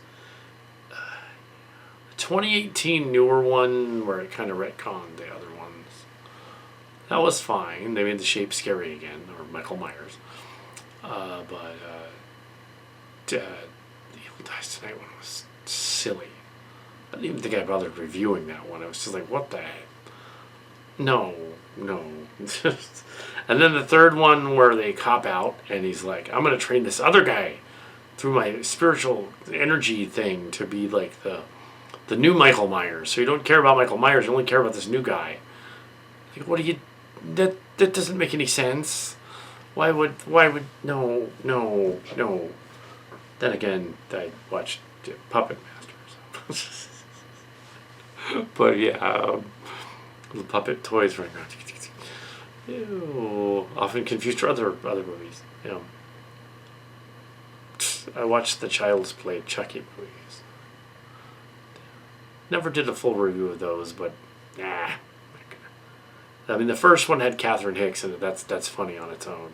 2018 newer one where it kind of retconned the other ones. That was fine. They made the shape scary again, or Michael Myers. But The Evil Dies Tonight one was silly. I didn't even think I bothered reviewing that one. I was just like, what the heck? No. And then the third one where they cop out and he's like, I'm going to train this other guy through my spiritual energy thing to be like the new Michael Myers. So you don't care about Michael Myers, you only care about this new guy. Like, what do you... That doesn't make any sense. Why would... No. Then again, I watched Puppet Masters. But yeah, the puppet toys running around. Ew, often confused for other movies. I watched the Child's Play Chucky movies. Never did a full review of those, but nah. I mean, the first one had Catherine Hicks in it. That's funny on its own,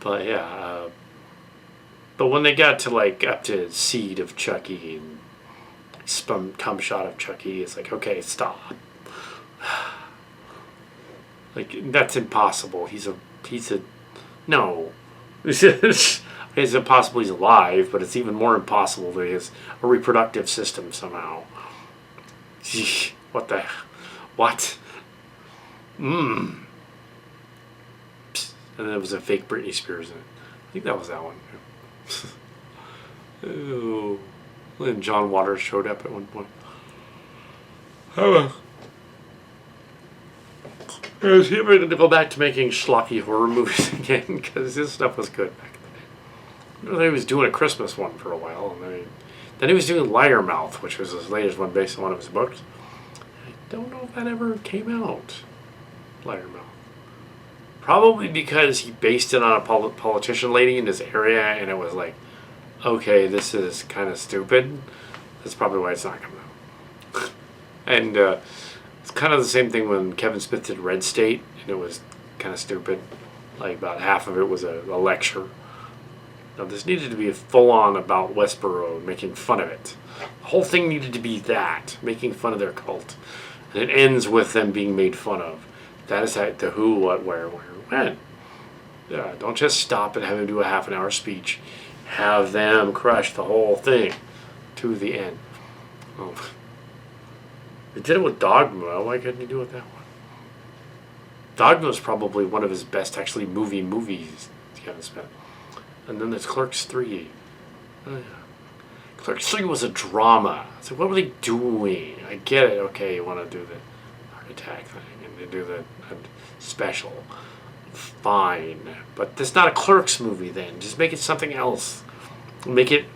but yeah. But when they got to up to Seed of Chucky and cum shot of Chucky, it's like, okay, stop. That's impossible. He's a no. It's impossible he's alive, but it's even more impossible that he has a reproductive system somehow. What? And then there was a fake Britney Spears in it. I think that was that one. Ooh. And John Waters showed up at one point. Is he ever going to go back to making schlocky horror movies again? Because his stuff was good back in the day. He was doing a Christmas one for a while, and then he was doing Liarmouth, which was his latest one based on one of his books. I don't know if that ever came out. Liarmouth. Probably because he based it on a politician lady in his area, and it was okay, this is kind of stupid. That's probably why it's not coming out. And it's kind of the same thing when Kevin Smith did Red State, and it was kind of stupid. Like about half of it was a lecture. Now this needed to be full on about Westboro, making fun of it. The whole thing needed to be that, making fun of their cult. And it ends with them being made fun of. That is the who, what, where, when. Yeah, don't just stop and have them do a half an hour speech. Have them crush the whole thing to the end. Oh. They did it with Dogma. Why couldn't you do it that one? Dogma is probably one of his best, actually, movies, Kevin Smith. And then there's Clerks 3. Oh, yeah. Clerks 3 was a drama. So what were they doing? I get it. Okay, you want to do the heart attack thing and they do the special. Fine. But it's not a Clerks movie then. Just make it something else. Make it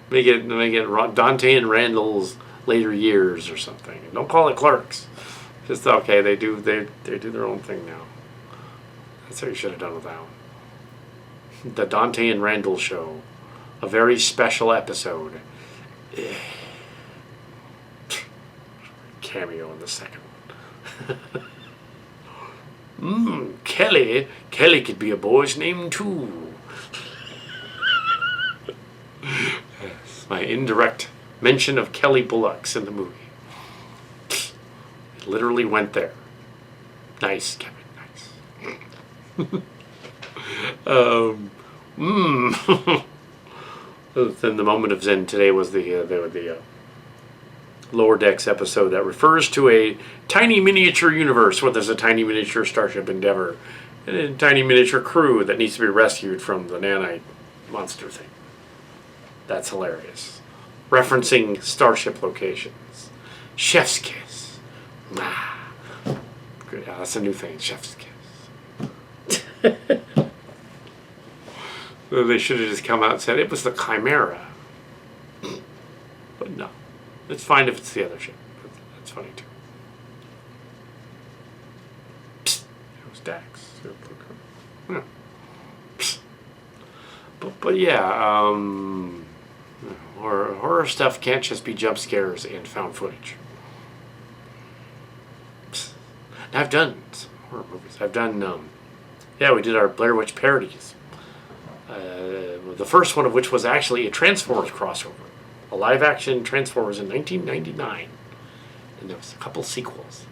Dante and Randall's later years or something. Don't call it Clerks. Just okay, they do their own thing now. That's what you should have done with that one. The Dante and Randall Show. A very special episode. Cameo in the second one. Kelly could be a boy's name too. Yes, my indirect mention of Kelly Bullock's in the movie. It literally went there. Nice, Kevin, nice. Then the moment of Zen today was the Lower Decks episode that refers to a tiny miniature universe where there's a tiny miniature Starship Endeavour and a tiny miniature crew that needs to be rescued from the nanite monster thing. That's hilarious. Referencing Starship locations. Chef's Kiss. Yeah, that's a new thing, Chef's Kiss. They should have just come out and said it was the Chimera. But no. It's fine if it's the other ship. That's funny too. Psst. It was Dax. Yeah. Psst. But yeah, horror stuff can't just be jump scares and found footage. Psst. Now I've done some horror movies. I've done, we did our Blair Witch parodies. The first one of which was actually a Transformers crossover. A live-action Transformers in 1999. And there was a couple sequels.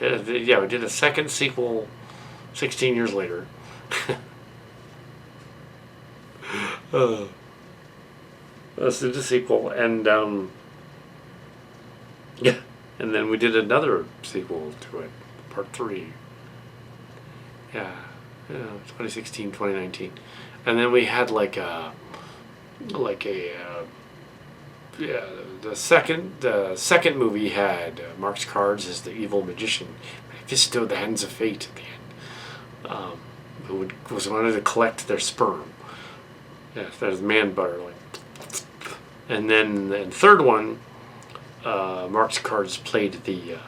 Yeah, we did a second sequel 16 years later. Let's do the sequel. And, yeah. And then we did another sequel to it. Part 3. Yeah. 2016, 2019. And then we had the second movie had Mark's Cards as the evil magician, Mephisto, the Hands of Fate at the end, who wanted to collect their sperm. Yeah, there's man butter, and then the third one, Mark's Cards played the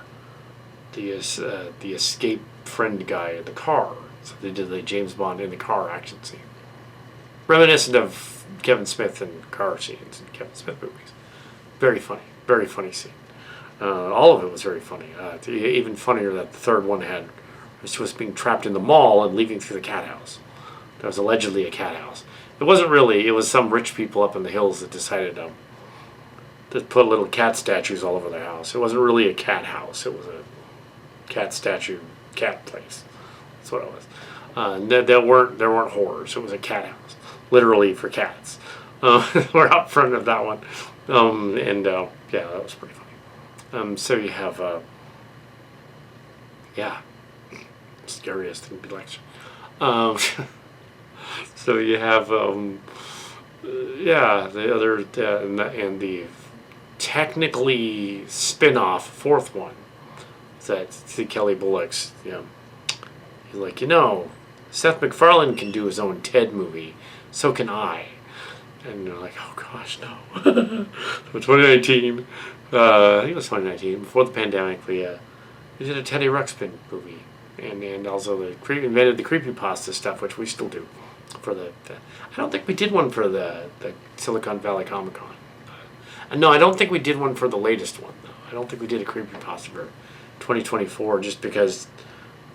escape friend guy in the car. So they did the James Bond in the car action scene, reminiscent of Kevin Smith and car scenes in Kevin Smith movies. Very funny scene. All of it was very funny. Even funnier that the third one was being trapped in the mall and leaving through the cat house. There was allegedly a cat house. It wasn't really. It was some rich people up in the hills that decided to put little cat statues all over their house. It wasn't really a cat house. It was a cat statue, cat place. That's what it was. There weren't horrors. It was a cat house, literally for cats. We're out front of that one, yeah, that was pretty funny. So you have, scariest in the election. So you have, the other and the technically spin-off fourth one. That's the Kelly Bullock's. He's like, Seth MacFarlane can do his own Ted movie, so can I. And they're like, oh gosh, no. So 2019, I think it was 2019, before the pandemic, we did a Teddy Ruxpin movie, and also invented the creepypasta stuff, which we still do I don't think we did one for the Silicon Valley Comic Con. No, I don't think we did one for the latest one, though. I don't think we did a creepypasta for 2024 just because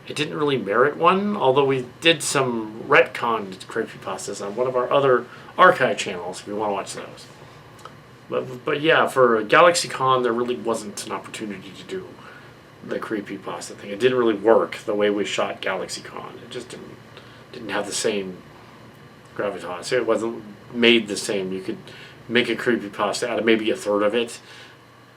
it didn't really merit one, although we did some retconned creepypastas on one of our other archive channels if you want to watch those. But yeah, for GalaxyCon, there really wasn't an opportunity to do the creepypasta thing. It didn't really work the way we shot GalaxyCon. It just didn't have the same gravitas. It wasn't made the same. You could make a creepypasta out of maybe a third of it,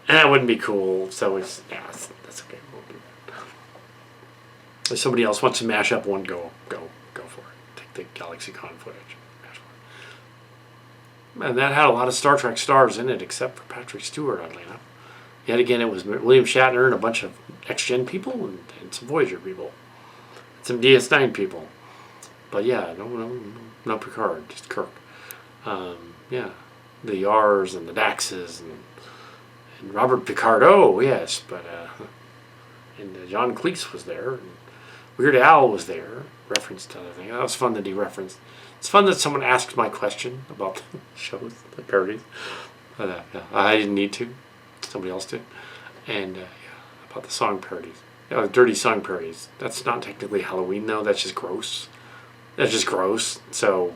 and that wouldn't be cool. So that's okay. We'll do that. If somebody else wants to mash up one, go for it. Take the GalaxyCon footage. And that had a lot of Star Trek stars in it, except for Patrick Stewart, oddly enough. Yet again, it was William Shatner and a bunch of Next-Gen people and some Voyager people. And some DS9 people. But yeah, no Picard, just Kirk. Yeah, the Yars and the Daxes and Robert Picardo, yes, but and John Cleese was there. And Weird Al was there, referenced to other things. That was fun that he referenced. It's fun that someone asked my question about the shows, the parodies. Yeah, I didn't need to. Somebody else did. And yeah, about the song parodies. Dirty song parodies. That's not technically Halloween, though. That's just gross. That's just gross. So,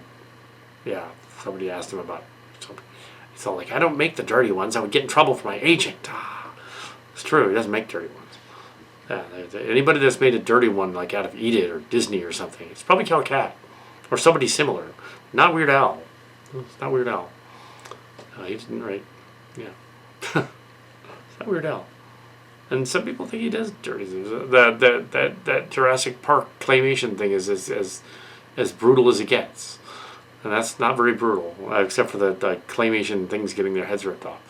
yeah, somebody asked him about something. He's all like, I don't make the dirty ones. I would get in trouble for my agent. It's true. He doesn't make dirty ones. Yeah, anybody that's made a dirty one, like out of Eat It or Disney or something, it's probably Kal Kat. Or somebody similar. Not Weird Al. It's not Weird Al. He didn't write. Yeah. It's not Weird Al. And some people think he does dirty things. That Jurassic Park claymation thing is as brutal as it gets. And that's not very brutal, except for the claymation things getting their heads ripped off.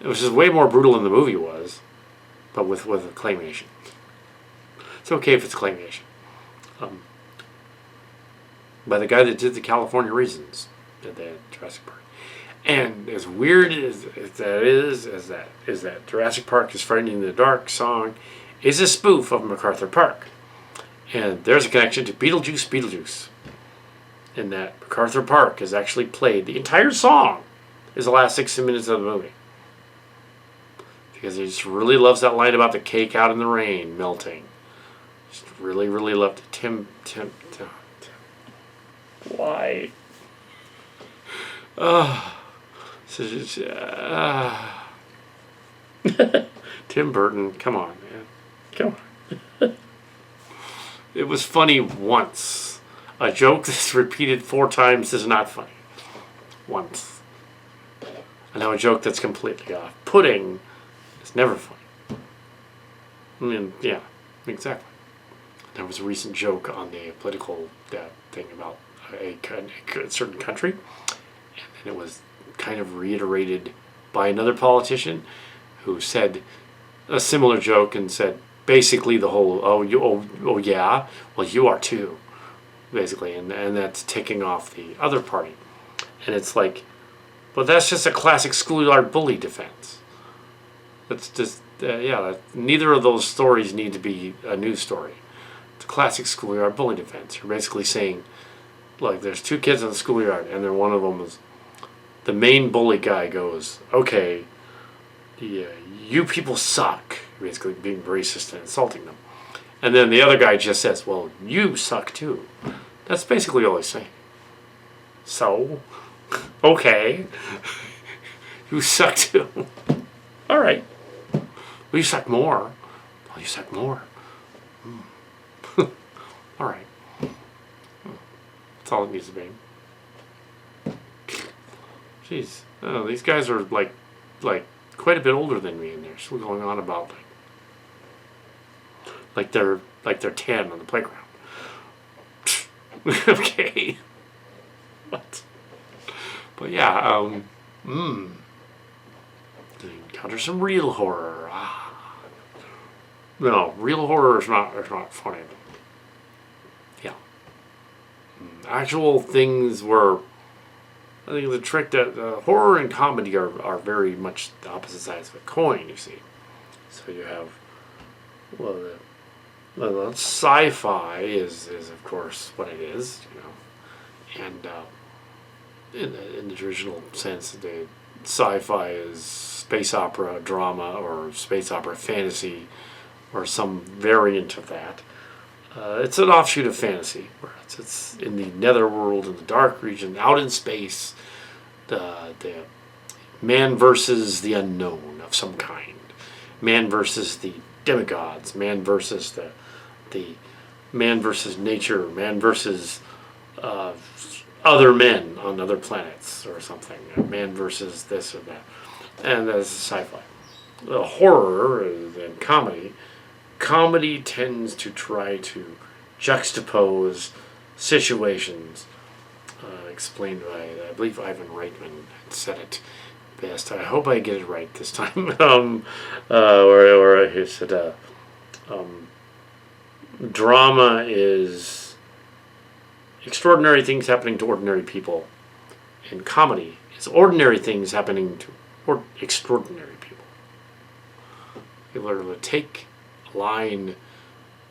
Which is way more brutal than the movie was, but with a claymation. It's okay if it's claymation. By the guy that did the California Raisins, did the Jurassic Park. And as weird as that is that Jurassic Park is Frightened in the Dark song is a spoof of MacArthur Park. And there's a connection to Beetlejuice. In that MacArthur Park is actually played. The entire song is the last 60 minutes of the movie. Because he just really loves that line about the cake out in the rain melting. Just really, really loved it. Tim. Why? Tim Burton, come on, man. Come on. It was funny once. A joke that's repeated 4 times is not funny. Once. And now a joke that's completely off. Pudding is never funny. I mean, yeah, exactly. There was a recent joke on the political thing about a certain country, and then it was kind of reiterated by another politician who said a similar joke and said basically the whole oh yeah, well you are too, basically, and that's ticking off the other party, and it's like, but that's just a classic schoolyard bully defense. That's just neither of those stories need to be a news story. It's a classic schoolyard bully defense. You're basically saying, look, there's 2 kids in the schoolyard, and then one of them is, the main bully guy goes, okay, you people suck, basically being racist and insulting them. And then the other guy just says, well, you suck too. That's basically all he's saying. So, okay, you suck too. All right. Well, you suck more. Well, you suck more. All right. That's all it needs to be. Jeez. Oh, these guys are like quite a bit older than me, and they're still going on about like they're 10 on the playground. Okay. What? But yeah, encounter some real horror. No, real horror is not funny. Yeah. Actual things were, I think the trick that horror and comedy are very much the opposite sides of a coin, you see. So you have, the sci-fi is of course what it is, And in the traditional sense, the sci-fi is space opera drama or space opera fantasy or some variant of that. It's an offshoot of fantasy, where it's in the netherworld, in the dark region, out in space. The man versus the unknown of some kind. Man versus the demigods. Man versus the man versus nature. Man versus other men on other planets or something. Man versus this or that. And that's sci-fi. Horror and comedy. Comedy tends to try to juxtapose situations explained by, I believe, Ivan Reitman had said it best. I hope I get it right this time. Or he said, drama is extraordinary things happening to ordinary people, and comedy is ordinary things happening to extraordinary people. You learn to take a line,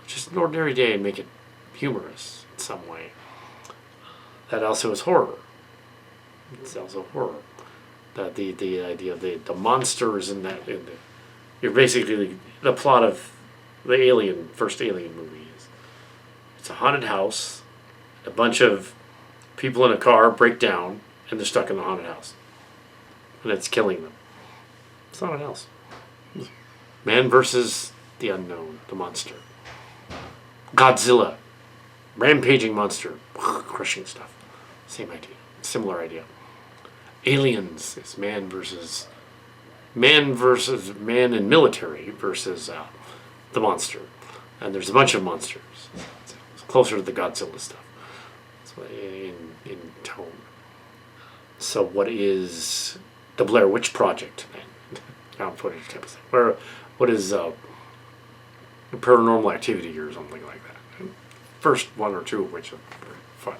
just an ordinary day, and make it humorous in some way. That also is horror. It's also horror. The idea of the monsters in that. You're basically the plot of the first Alien movie is it's a haunted house, a bunch of people in a car break down, and they're stuck in the haunted house, and it's killing them. It's not an house. Man versus the unknown, the monster. Godzilla, rampaging monster, crushing stuff. Same idea, similar idea. Aliens is man in military versus the monster, and there's a bunch of monsters. It's closer to the Godzilla stuff. So in tone. So what is the Blair Witch Project then? Found footage type of thing. What is Paranormal Activity or something like that? First one or two of which are very fun.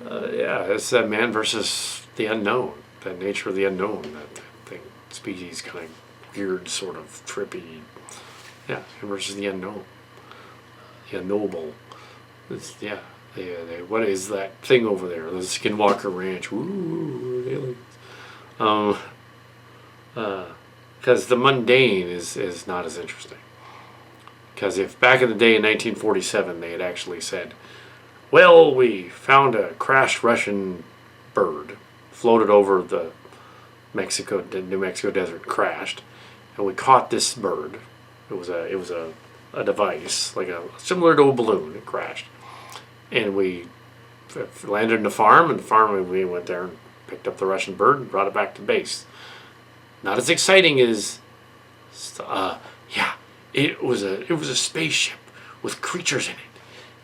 It's that man versus the unknown, the nature of the unknown, that thing, species kind of weird, sort of trippy. Yeah, versus the unknown, the unknowable. What is that thing over there? The Skinwalker Ranch. Ooh, aliens. Because the mundane is not as interesting. Because if back in the day in 1947 they had actually said, well, we found a crashed Russian bird, floated over the New Mexico desert, crashed, and we caught this bird. It was a device like similar to a balloon. It crashed, and we landed in a farm, and we went there and picked up the Russian bird and brought it back to base. Not as exciting as, it was a spaceship with creatures in it.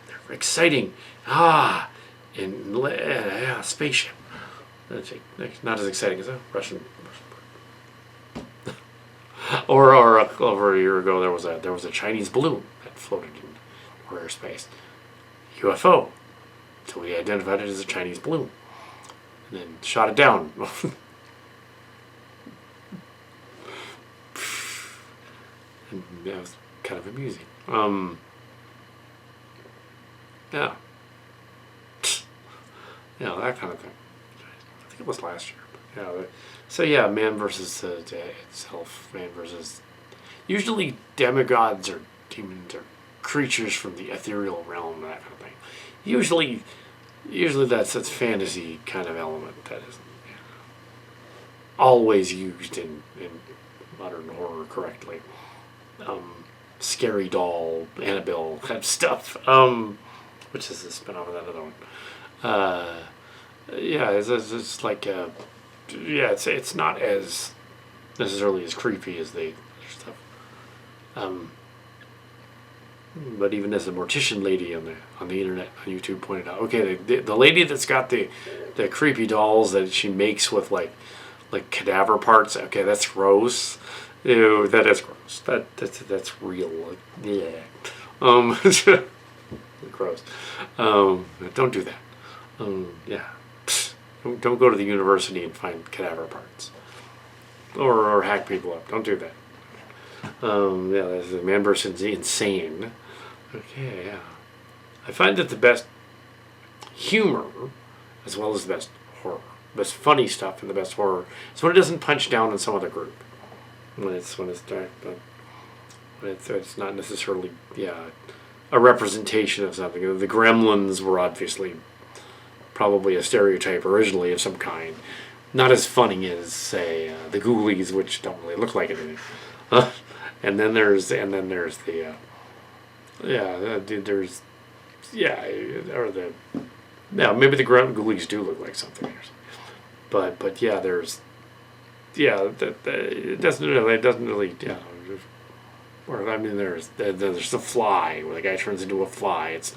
They're exciting. Spaceship. Not as exciting as a Russian bird. or over a year ago, there was a Chinese balloon that floated in rare space. UFO. So we identified it as a Chinese balloon, and then shot it down. And that was kind of amusing. Yeah, that kind of thing. I think it was last year. Yeah, man versus itself. Man versus usually demigods or demons or creatures from the ethereal realm, that kind of thing. Usually that's fantasy kind of element that isn't always used in modern horror correctly. Scary Doll, Annabelle kind of stuff. Which is a spin-off of that other one. It's like it's not as necessarily as creepy as the stuff. But even as the mortician lady on the internet on YouTube pointed out, okay, the lady that's got the creepy dolls that she makes with like cadaver parts, okay, that's gross. Ew, that is gross. That's real. Yeah. Gross. Don't do that. Don't go to the university and find cadaver parts. Or hack people up. Don't do that. That's the man versus insane. Okay, yeah. I find that the best humor as well as the best horror. The best funny stuff and the best horror is when it doesn't punch down on some other group. When it's dark, but it's not necessarily a representation of something. The Gremlins were obviously probably a stereotype originally of some kind. Not as funny as, say, the Ghoulies, which don't really look like anything. and then there's the maybe the Ghoulies do look like something. But yeah, there's it doesn't really Or I mean, there's the Fly, where the guy turns into a fly. It's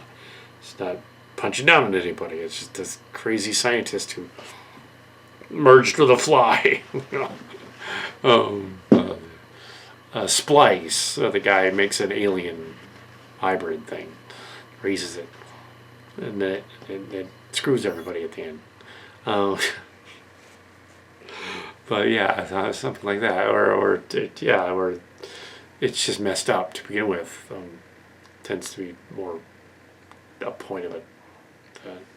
not punching down on anybody. It's just this crazy scientist who merged with a fly. Splice, the guy makes an alien hybrid thing, raises it, and it screws everybody at the end. But yeah, something like that, or it's just messed up to begin with. Tends to be more a point of it.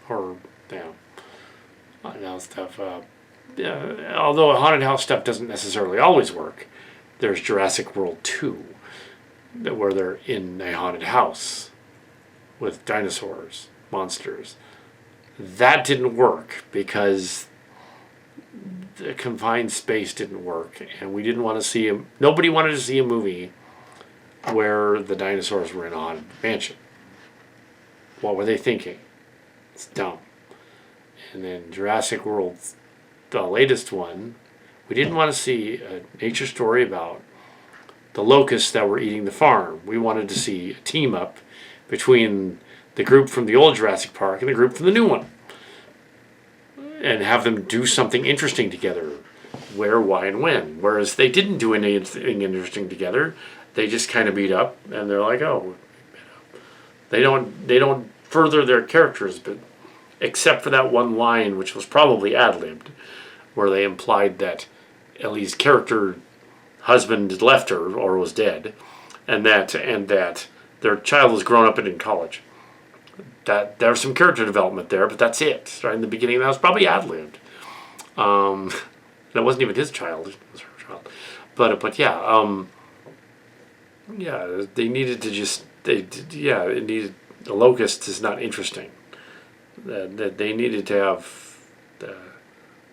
Horror, stuff. Although haunted house stuff doesn't necessarily always work. There's Jurassic World 2, where they're in a haunted house with dinosaurs, monsters. That didn't work because the confined space didn't work, and we didn't want to see nobody wanted to see a movie where the dinosaurs were in a haunted mansion. What were they thinking? It's dumb. And then Jurassic World, the latest one, we didn't want to see a nature story about the locusts that were eating the farm. We wanted to see a team up between the group from the old Jurassic Park and the group from the new one, and have them do something interesting together. Where, why, and when. Whereas they didn't do anything interesting together. They just kind of meet up, and they're like, oh, they don't further their characters, but except for that one line, which was probably ad-libbed, where they implied that Ellie's character husband had left her or was dead, and that their child was grown up and in college. That there was some character development there, but that's it. Right in the beginning, that was probably ad-libbed. That wasn't even his child; it was her child. But they needed to just it needed the locust is not interesting. They needed to have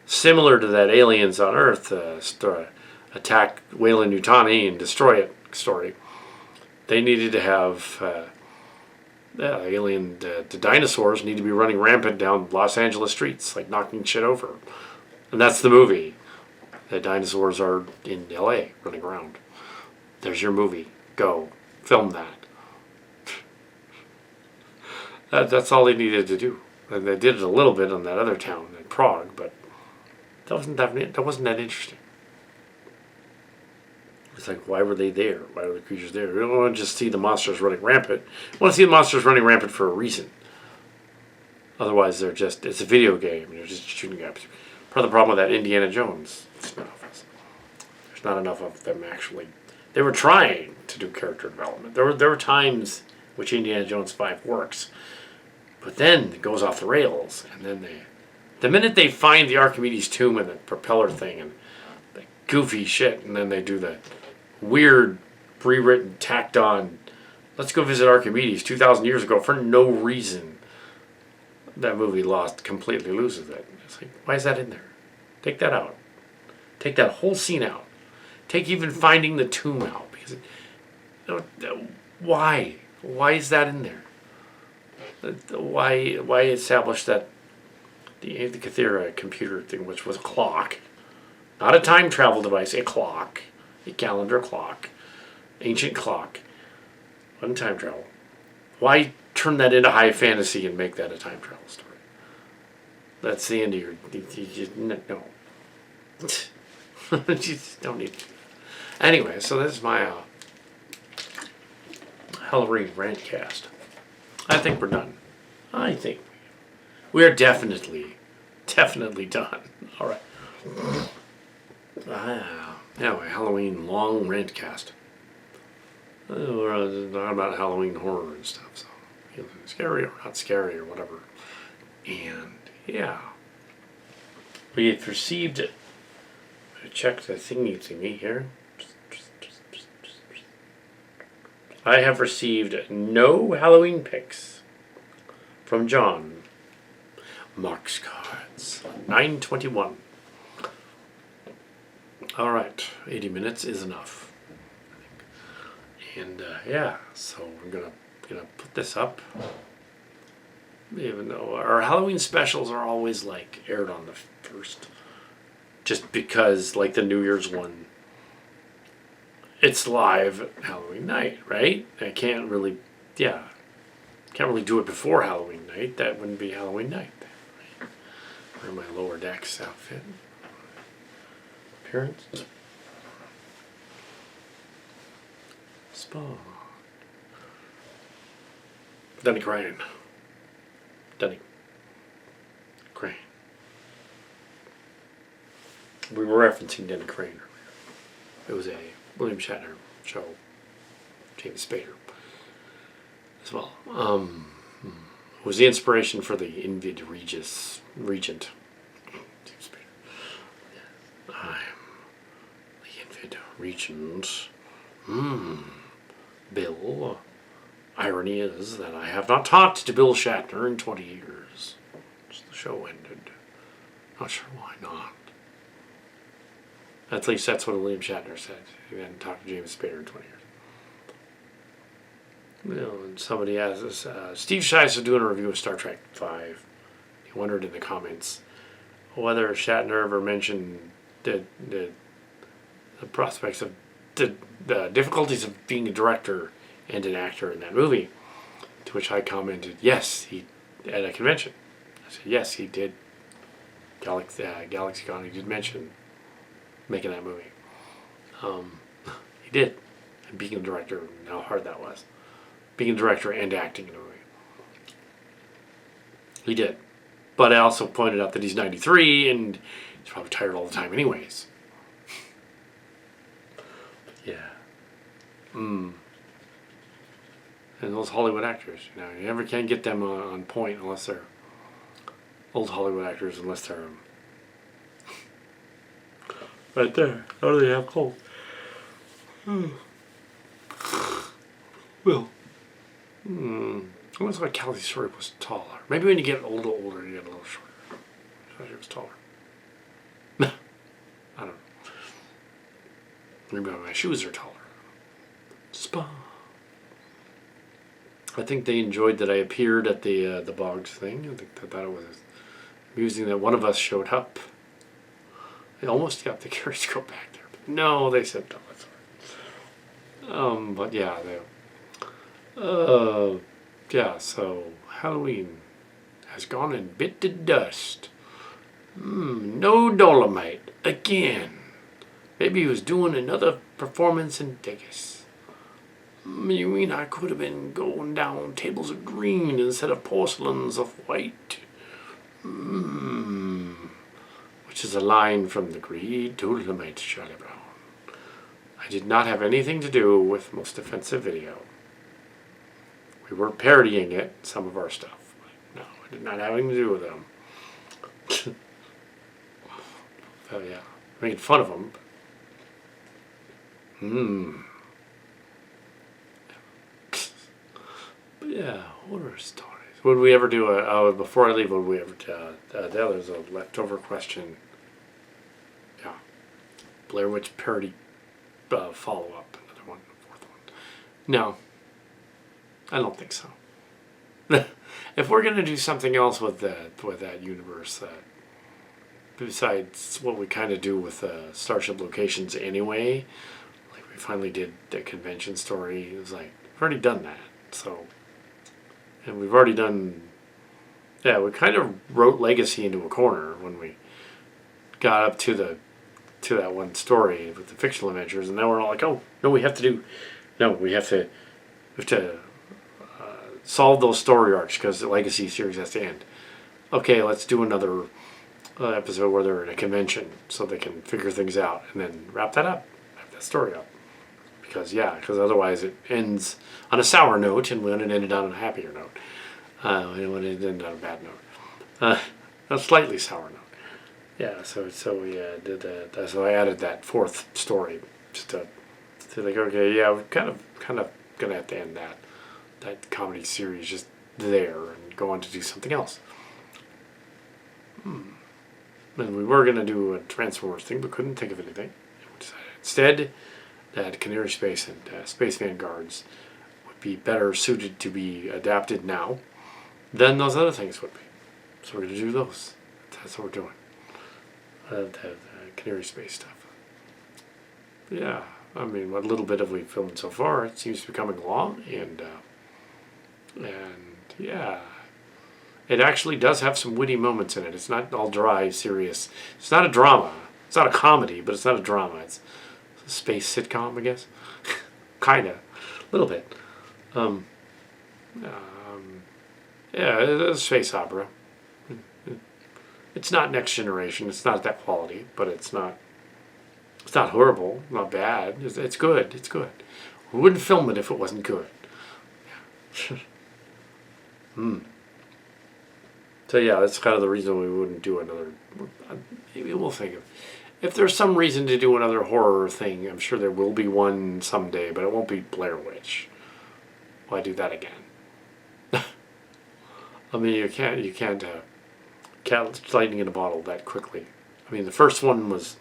similar to that aliens on Earth attack Weyland-Yutani and destroy it story. They needed to have the dinosaurs need to be running rampant down Los Angeles streets, like knocking shit over. And that's the movie. The dinosaurs are in LA running around. There's your movie. Go. Film that. That's all they needed to do. And they did it a little bit on that other town in Prague, but that wasn't that interesting. It's like, why were they there? Why were the creatures there? We don't want to just see the monsters running rampant. We want to see the monsters running rampant for a reason. Otherwise, it's a video game. You're just shooting at. Part of the problem with that Indiana Jones spinoff is there's not enough of them actually. They were trying to do character development. There were times which Indiana Jones 5 works, but then it goes off the rails, and then the minute they find the Archimedes tomb and the propeller thing and the goofy shit, and then they do the weird, rewritten, tacked on, let's go visit Archimedes 2,000 years ago for no reason. That movie completely loses it. It's like, why is that in there? Take that out. Take that whole scene out. Take even finding the tomb out. Because why? Why is that in there? Why establish that the Antikythera computer thing, which was a clock, not a time travel device, a clock, a calendar clock, ancient clock, wasn't time travel. Why turn that into high fantasy and make that a time travel story? That's the end of your... No. You just don't need to. Anyway, so this is my Halloween Rantcast. I think we're done. I think we are definitely done. All right. Anyway, Halloween long Rantcast. We're not about Halloween horror and stuff, so either scary or not scary or whatever. And yeah, we have received. I checked the thingy here. I have received no Halloween pics from John. Mark's cards. 9:21. All right, 80 minutes is enough. And yeah, so we're gonna put this up. Even though our Halloween specials are always like aired on the first, just because like the New Year's one, it's live Halloween night, right? I can't really do it before Halloween night. That wouldn't be Halloween night. Right? Wearing my Lower Decks outfit. Appearance. Spa. Denny Crane. Denny Crane. We were referencing Denny Crane earlier. It was a William Shatner show. James Spader as well. It was the inspiration for the Invid Regent. James Spader. I'm the Invid Regent. Bill. Irony is that I have not talked to Bill Shatner in 20 years. Since the show ended. Not sure why not. At least that's what William Shatner said. He hadn't talked to James Spader in 20 years. And somebody asked us, Steve Shice was doing a review of Star Trek V. He wondered in the comments whether Shatner ever mentioned the prospects of the difficulties of being a director and an actor in that movie. To which I commented, yes, he at a convention. I said, yes, he did. GalaxyCon, he did mention making that movie. He did. And being a director, how hard that was. Being a director and acting in a movie. He did. But I also pointed out that he's 93 and he's probably tired all the time anyways. Yeah. And those Hollywood actors, you never can get them on point unless they're old Hollywood actors, unless they're right there. How do they have cold? Well, I always thought Kelly Story was taller. Maybe when you get a little older, you get a little shorter. I thought she was taller. I don't know. Maybe my shoes are taller. Spa. I think they enjoyed that I appeared at the Boggs thing. I think they thought it was amusing that one of us showed up. They almost got the carriage to go back there. But no, they said no. That's all right. But yeah, yeah, so Halloween has gone and bit to dust. No Dolomite again. Maybe he was doing another performance in Vegas. You mean I could have been going down tables of green instead of porcelains of white? Which is a line from the great Dolomite Charlie Brown. I did not have anything to do with Most Offensive Video. We were parodying it, some of our stuff. But no, I did not have anything to do with them. So yeah, making fun of them. But yeah, horror stories. Would we ever do before I leave, would we ever there's a leftover question. Yeah. Blair Witch parody follow-up. Another one, fourth one. No. I don't think so. If we're going to do something else with that universe, besides what we kind of do with Starship Locations anyway, like we finally did the convention story, it was like, we've already done that. So, and we've already done, yeah, we kind of wrote Legacy into a corner when we got up to that one story with the fictional adventures, and now we're all like, oh, no, we have to solve those story arcs because the Legacy series has to end. Okay, let's do another episode where they're in a convention so they can figure things out and then wrap that up, wrap that story up. Because otherwise it ends on a sour note and we want to end it on a happier note. We don't want to end on a bad note. A slightly sour note. Yeah, so we did that. So I added that fourth story just to like, okay, yeah, we're kind of gonna have to end that comedy series just there and go on to do something else. And we were gonna do a Transformers thing, but couldn't think of anything. We decided instead that Canary Space and Space Vanguards would be better suited to be adapted now than those other things would be. So we're gonna do those. That's what we're doing. The Canary Space stuff. Yeah, I mean, what little bit have we filmed so far? It seems to be coming along, and yeah, it actually does have some witty moments in it. It's not all dry, serious. It's not a drama. It's not a comedy, but it's not a drama. It's a space sitcom, I guess. Kinda, a little bit. Yeah, it's a space opera. It's not Next Generation. It's not that quality, but it's not horrible. Not bad. It's good. It's good. We wouldn't film it if it wasn't good. So yeah, that's kind of the reason we wouldn't do another. Maybe we'll think of if there's some reason to do another horror thing. I'm sure there will be one someday, but it won't be Blair Witch. Why do that again? I mean, you can't catch lightning in a bottle that quickly. I mean, the first one was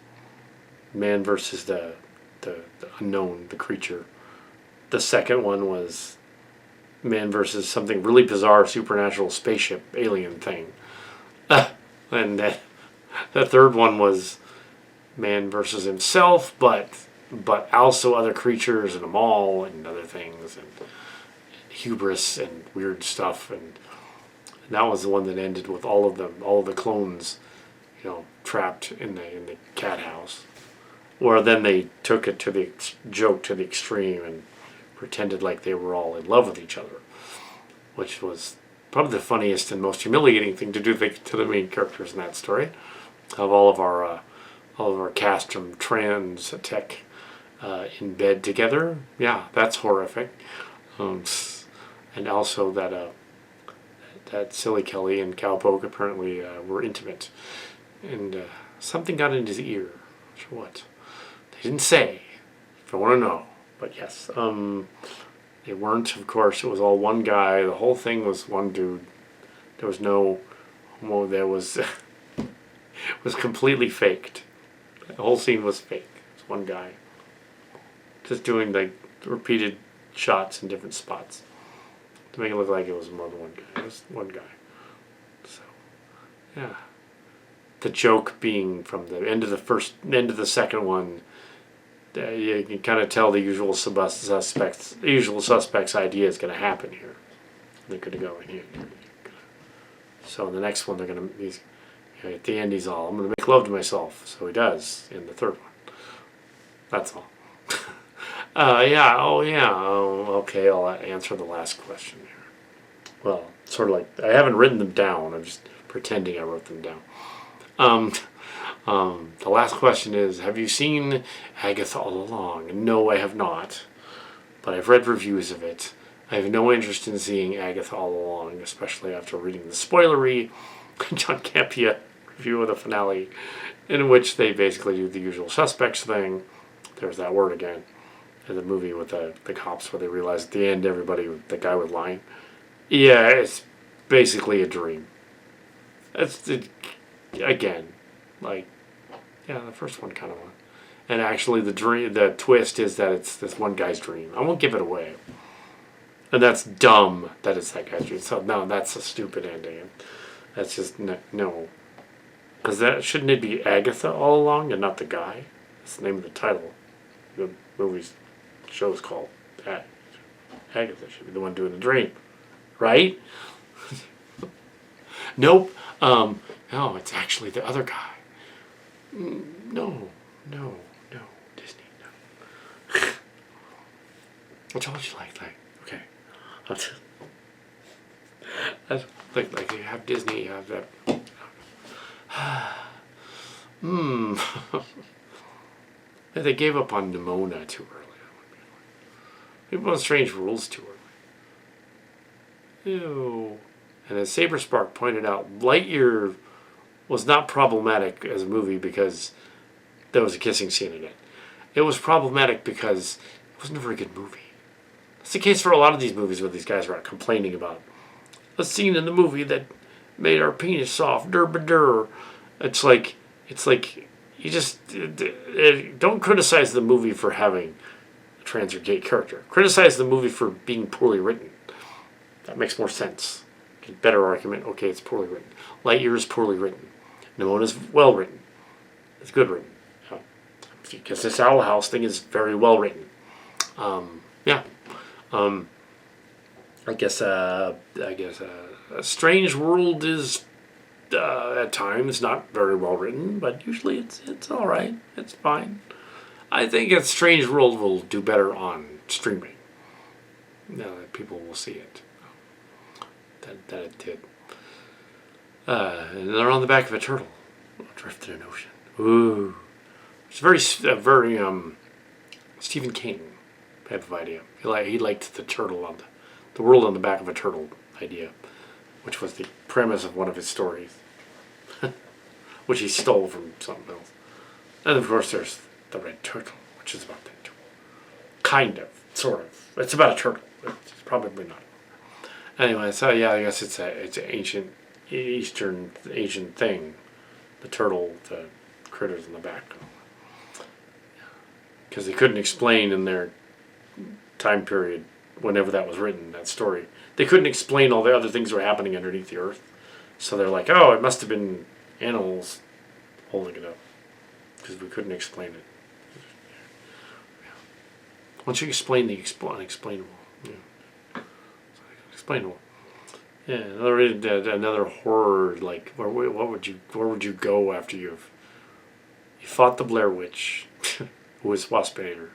man versus the unknown, the creature. The second one was man versus something really bizarre, supernatural spaceship alien thing. And the third one was man versus himself, but also other creatures and a mall and other things and hubris and weird stuff, and that was the one that ended with all of the clones, trapped in the cat house. Or then they took it to the joke to the extreme and pretended like they were all in love with each other, which was probably the funniest and most humiliating thing to do to the main characters in that story. Of all of our cast from Trans Tech in bed together, yeah, that's horrific. And also that Silly Kelly and Cowpoke apparently were intimate, and something got in his ear. Not sure what. They didn't say. If I want to know, but yes, they weren't. Of course, it was all one guy. The whole thing was one dude. There was no homo. There was was completely faked. The whole scene was fake. It was one guy just doing like repeated shots in different spots to make it look like it was more than one guy. It was one guy. So, yeah. The joke being from the end of the second one, you can kind of tell the usual suspects idea is going to happen here. They're going to go in here. So in the next one, they're going to, at the end, he's all, I'm going to make love to myself. So he does in the third one. That's all. Yeah, okay, I'll answer the last question here. Well, sort of like, I haven't written them down, I'm just pretending I wrote them down. The last question is, have you seen Agatha All Along? No, I have not, but I've read reviews of it. I have no interest in seeing Agatha All Along, especially after reading the spoilery John Campea review of the finale, in which they basically do the usual suspects thing. There's that word again. In the movie with the cops, where they realize at the end the guy was lying. Yeah, it's basically a dream. Again, like, yeah, the first one kind of was. And actually the twist is that it's this one guy's dream. I won't give it away. And that's dumb that it's that guy's dream. So no, that's a stupid ending. That's just, no. Because shouldn't it be Agatha all along and not the guy? That's the name of the title. The show's called Agatha should be the one doing the dream, right? Nope. No, it's actually the other guy. No, Disney, no. I told you like, okay. I'll just, like you have Disney, you have that. They gave up on Nimona too early. People on Strange Rules too early. Ew. And as Saberspark pointed out, Lightyear was not problematic as a movie because there was a kissing scene in it. It was problematic because it wasn't a very good movie. It's the case for a lot of these movies where these guys are complaining about a scene in the movie that made our penis soft. Dur. It's like you just don't criticize the movie for having a trans or gay character. Criticize the movie for being poorly written. That makes more sense. Better argument. Okay, it's poorly written. Lightyear is poorly written. Nemona's well written. It's good written. Because this Owl House thing is very well written. I guess a Strange World is at times not very well written, but usually it's all right. It's fine. I think a Strange World will do better on streaming. Now that people will see it. That it did. And they're on the back of a turtle, adrift in an ocean. Ooh, it's very Stephen King type of idea. He liked the turtle on the world on the back of a turtle idea, which was the premise of one of his stories, which he stole from something else. And of course, there's the Red Turtle, which is about that turtle. Kind of, sort of. It's about a turtle. It's probably not. Anyway, so yeah, I guess it's an ancient thing. The turtle, the critters in the back. Because they couldn't explain in their time period, whenever that was written, that story, they couldn't explain all the other things that were happening underneath the earth. So they're like, oh, it must have been animals holding it up. Because we couldn't explain it. Once you explain the unexplainable. Yeah. Explainable. Yeah, another horror, like, where would you go after you fought the Blair Witch, who was Waspinator.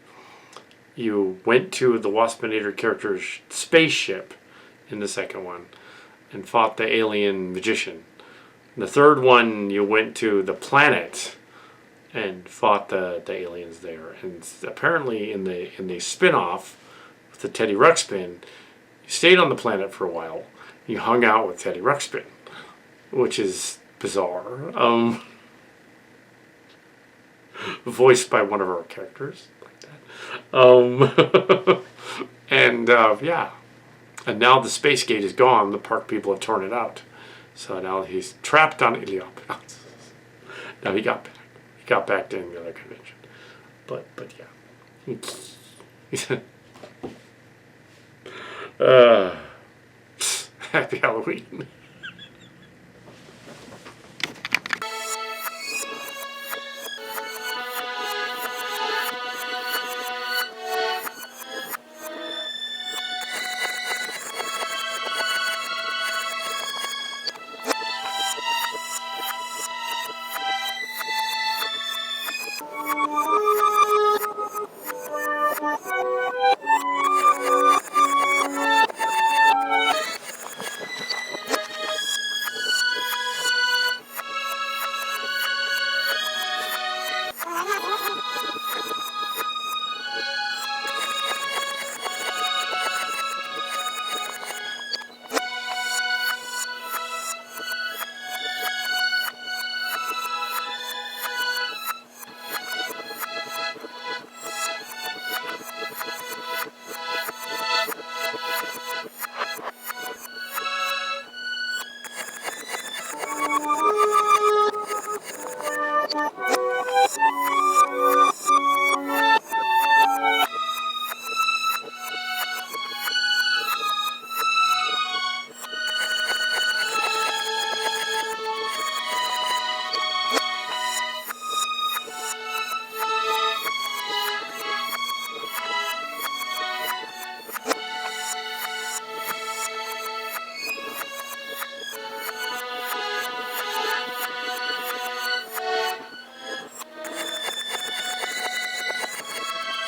You went to the Waspinator character's spaceship in the second one and fought the alien magician. In the third one, you went to the planet and fought the aliens there. And apparently in the spin-off with the Teddy Ruxpin, you stayed on the planet for a while. You hung out with Teddy Ruxpin, which is bizarre. Voiced by one of our characters, like that. Yeah. And now the space gate is gone. The park people have torn it out. So now he's trapped on Iliopolis. Now he got back. He got back during the other convention. But yeah. Happy Halloween.